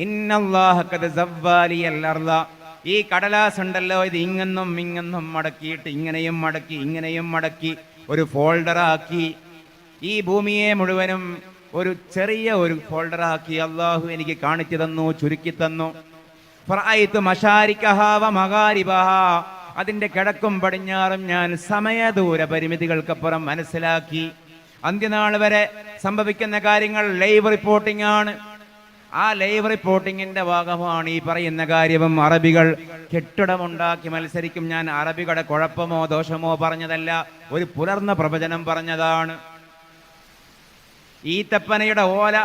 ഇന്നല്ലാഹ ഖദ് സവ്വാലിയൽ അർള, ഈ കടലാസ് ഉണ്ടല്ലോ, ഇത് ഇങ്ങെന്നും ഇങ്ങെന്നും മടക്കിയിട്ട് ഇങ്ങനെയും മടക്കി ഇങ്ങനെയും മടക്കി ഒരു ഫോൾഡറാക്കി ഈ ഭൂമിയെ മുഴുവനും ഒരു ചെറിയ ഒരു ഫോൾഡറാക്കി അള്ളാഹു എനിക്ക് കാണിച്ചു തന്നു, ചുരുക്കി തന്നു. ഫറഅയ്തു മശാരികഹാ വ മഗാരിബഹാ, അതിന്റെ കിഴക്കും പടിഞ്ഞാറും ഞാൻ സമയദൂര പരിമിതികൾക്കപ്പുറം മനസ്സിലാക്കി. അന്ത്യനാൾ വരെ സംഭവിക്കുന്ന കാര്യങ്ങൾ ലൈവ് റിപ്പോർട്ടിംഗ് ആണ്. ആ ലൈവ് റിപ്പോർട്ടിങ്ങിന്റെ ഭാഗമാണ് ഈ പറയുന്ന കാര്യവും. അറബികൾ കെട്ടിടമുണ്ടാക്കി മത്സരിക്കും. ഞാൻ അറബികളുടെ കുഴപ്പമോ ദോഷമോ പറഞ്ഞതല്ല, ഒരു പുലർന്ന പ്രവചനം പറഞ്ഞതാണ്. ഈത്തപ്പനയുടെ ഓല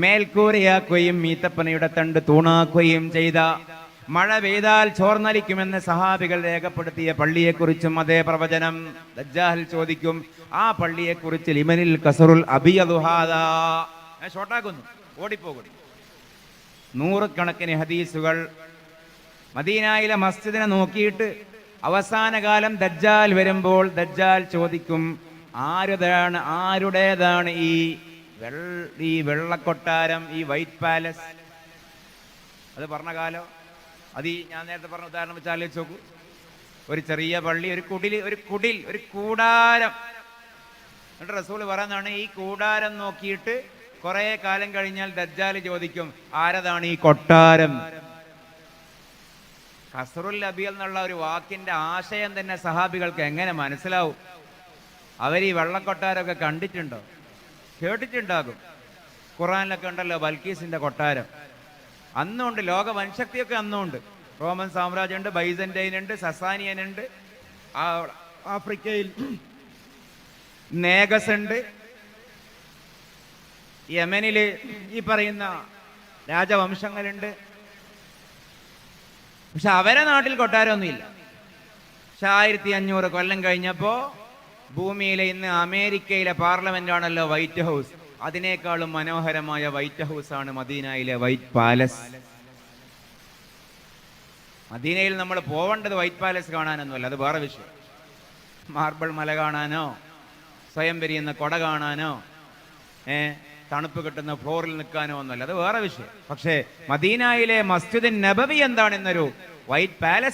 മേൽക്കൂരയാക്കുകയും ഈത്തപ്പനയുടെ തണ്ട് തൂണാക്കുകയും ചെയ്ത, മഴ പെയ്താൽ ചോർന്നലിക്കുമെന്ന് സഹാബികൾ രേഖപ്പെടുത്തിയ പള്ളിയെക്കുറിച്ചും അതേ പ്രവചനം. ദജ്ജാൽ ചോദിക്കും, ആ പള്ളിയെക്കുറിച്ച് ലിമനിൽ കസറുൽ അബിയദു ഹാദാ, ഷോട്ടാക്കുന്നു, ഓടിപ്പോകുന്നു. നൂറുകണക്കിന് ഹദീസുകൾ. മദീനയിലെ മസ്ജിദിനെ നോക്കിയിട്ട് അവസാന കാലം ദജ്ജാൽ വരുമ്പോൾ ദജ്ജാൽ ചോദിക്കും, ആരുടേതാണ് ഈ വെള്ളക്കൊട്ടാരം, ഈ വൈറ്റ് പാലസ്? അത് പറഞ്ഞ കാലം. അത് ഞാൻ നേരത്തെ പറഞ്ഞ ഉദാഹരണം വെച്ച് ആലോചിച്ച് നോക്കൂ. ഒരു ചെറിയ പള്ളി, ഒരു കൂടാരം. എന്നിട്ട് റസൂൽ പറയുന്നതാണ്, ഈ കൂടാരം നോക്കിയിട്ട് കുറെ കാലം കഴിഞ്ഞാൽ ദജ്ജാൽ ചോദിക്കും, ആരതാണ് ഈ കൊട്ടാരം? ഖസ്റുൽ അബിയൽ എന്നുള്ള ഒരു വാക്കിന്റെ ആശയം തന്നെ സഹാബികൾക്ക് എങ്ങനെ മനസ്സിലാവും? അവർ ഈ വെള്ളക്കൊട്ടാരമൊക്കെ കണ്ടിട്ടുണ്ടോ? കേട്ടിട്ടുണ്ടാകും. ഖുറാനിലൊക്കെ ഉണ്ടല്ലോ ബൽക്കീസിന്റെ കൊട്ടാരം. അന്നുണ്ട്, ലോക വൻശക്തിയൊക്കെ അന്നുണ്ട്. റോമൻ സാമ്രാജ്യമുണ്ട്, ബൈസന്റൈൻ ഉണ്ട്, സസാനിയൻ ഉണ്ട്, ആഫ്രിക്കയിൽ നേഗസ് ഉണ്ട്, യമനില് ഈ പറയുന്ന രാജവംശങ്ങളുണ്ട്. പക്ഷെ അവരെ നാട്ടിൽ കൊട്ടാരമൊന്നുമില്ല. പക്ഷെ 1500 കൊല്ലം കഴിഞ്ഞപ്പോ ഭൂമിയിലെ ഇന്ന് അമേരിക്കയിലെ പാർലമെന്റ് ആണല്ലോ വൈറ്റ് ഹൗസ്, അതിനേക്കാളും മനോഹരമായ വൈറ്റ് ഹൗസ് ആണ് മദീനയിലെ വൈറ്റ് പാലസ്. മദീനയിൽ നമ്മൾ പോവേണ്ടത് വൈറ്റ് പാലസ് കാണാനൊന്നുമല്ല, അത് വേറെ വിഷയം. മാർബിൾ മല കാണാനോ, സ്വയം പെരിയുന്ന കൊട കാണാനോ, തണുപ്പ് കിട്ടുന്ന ഫ്ലോറിൽ നിൽക്കാനോ ഒന്നുമല്ല, അത് വേറെ വിഷയം. പക്ഷേ മദീനയിലെ മസ്ജിദ് നബവി എന്താണെന്നൊരു വൈറ്റ് പാലസ്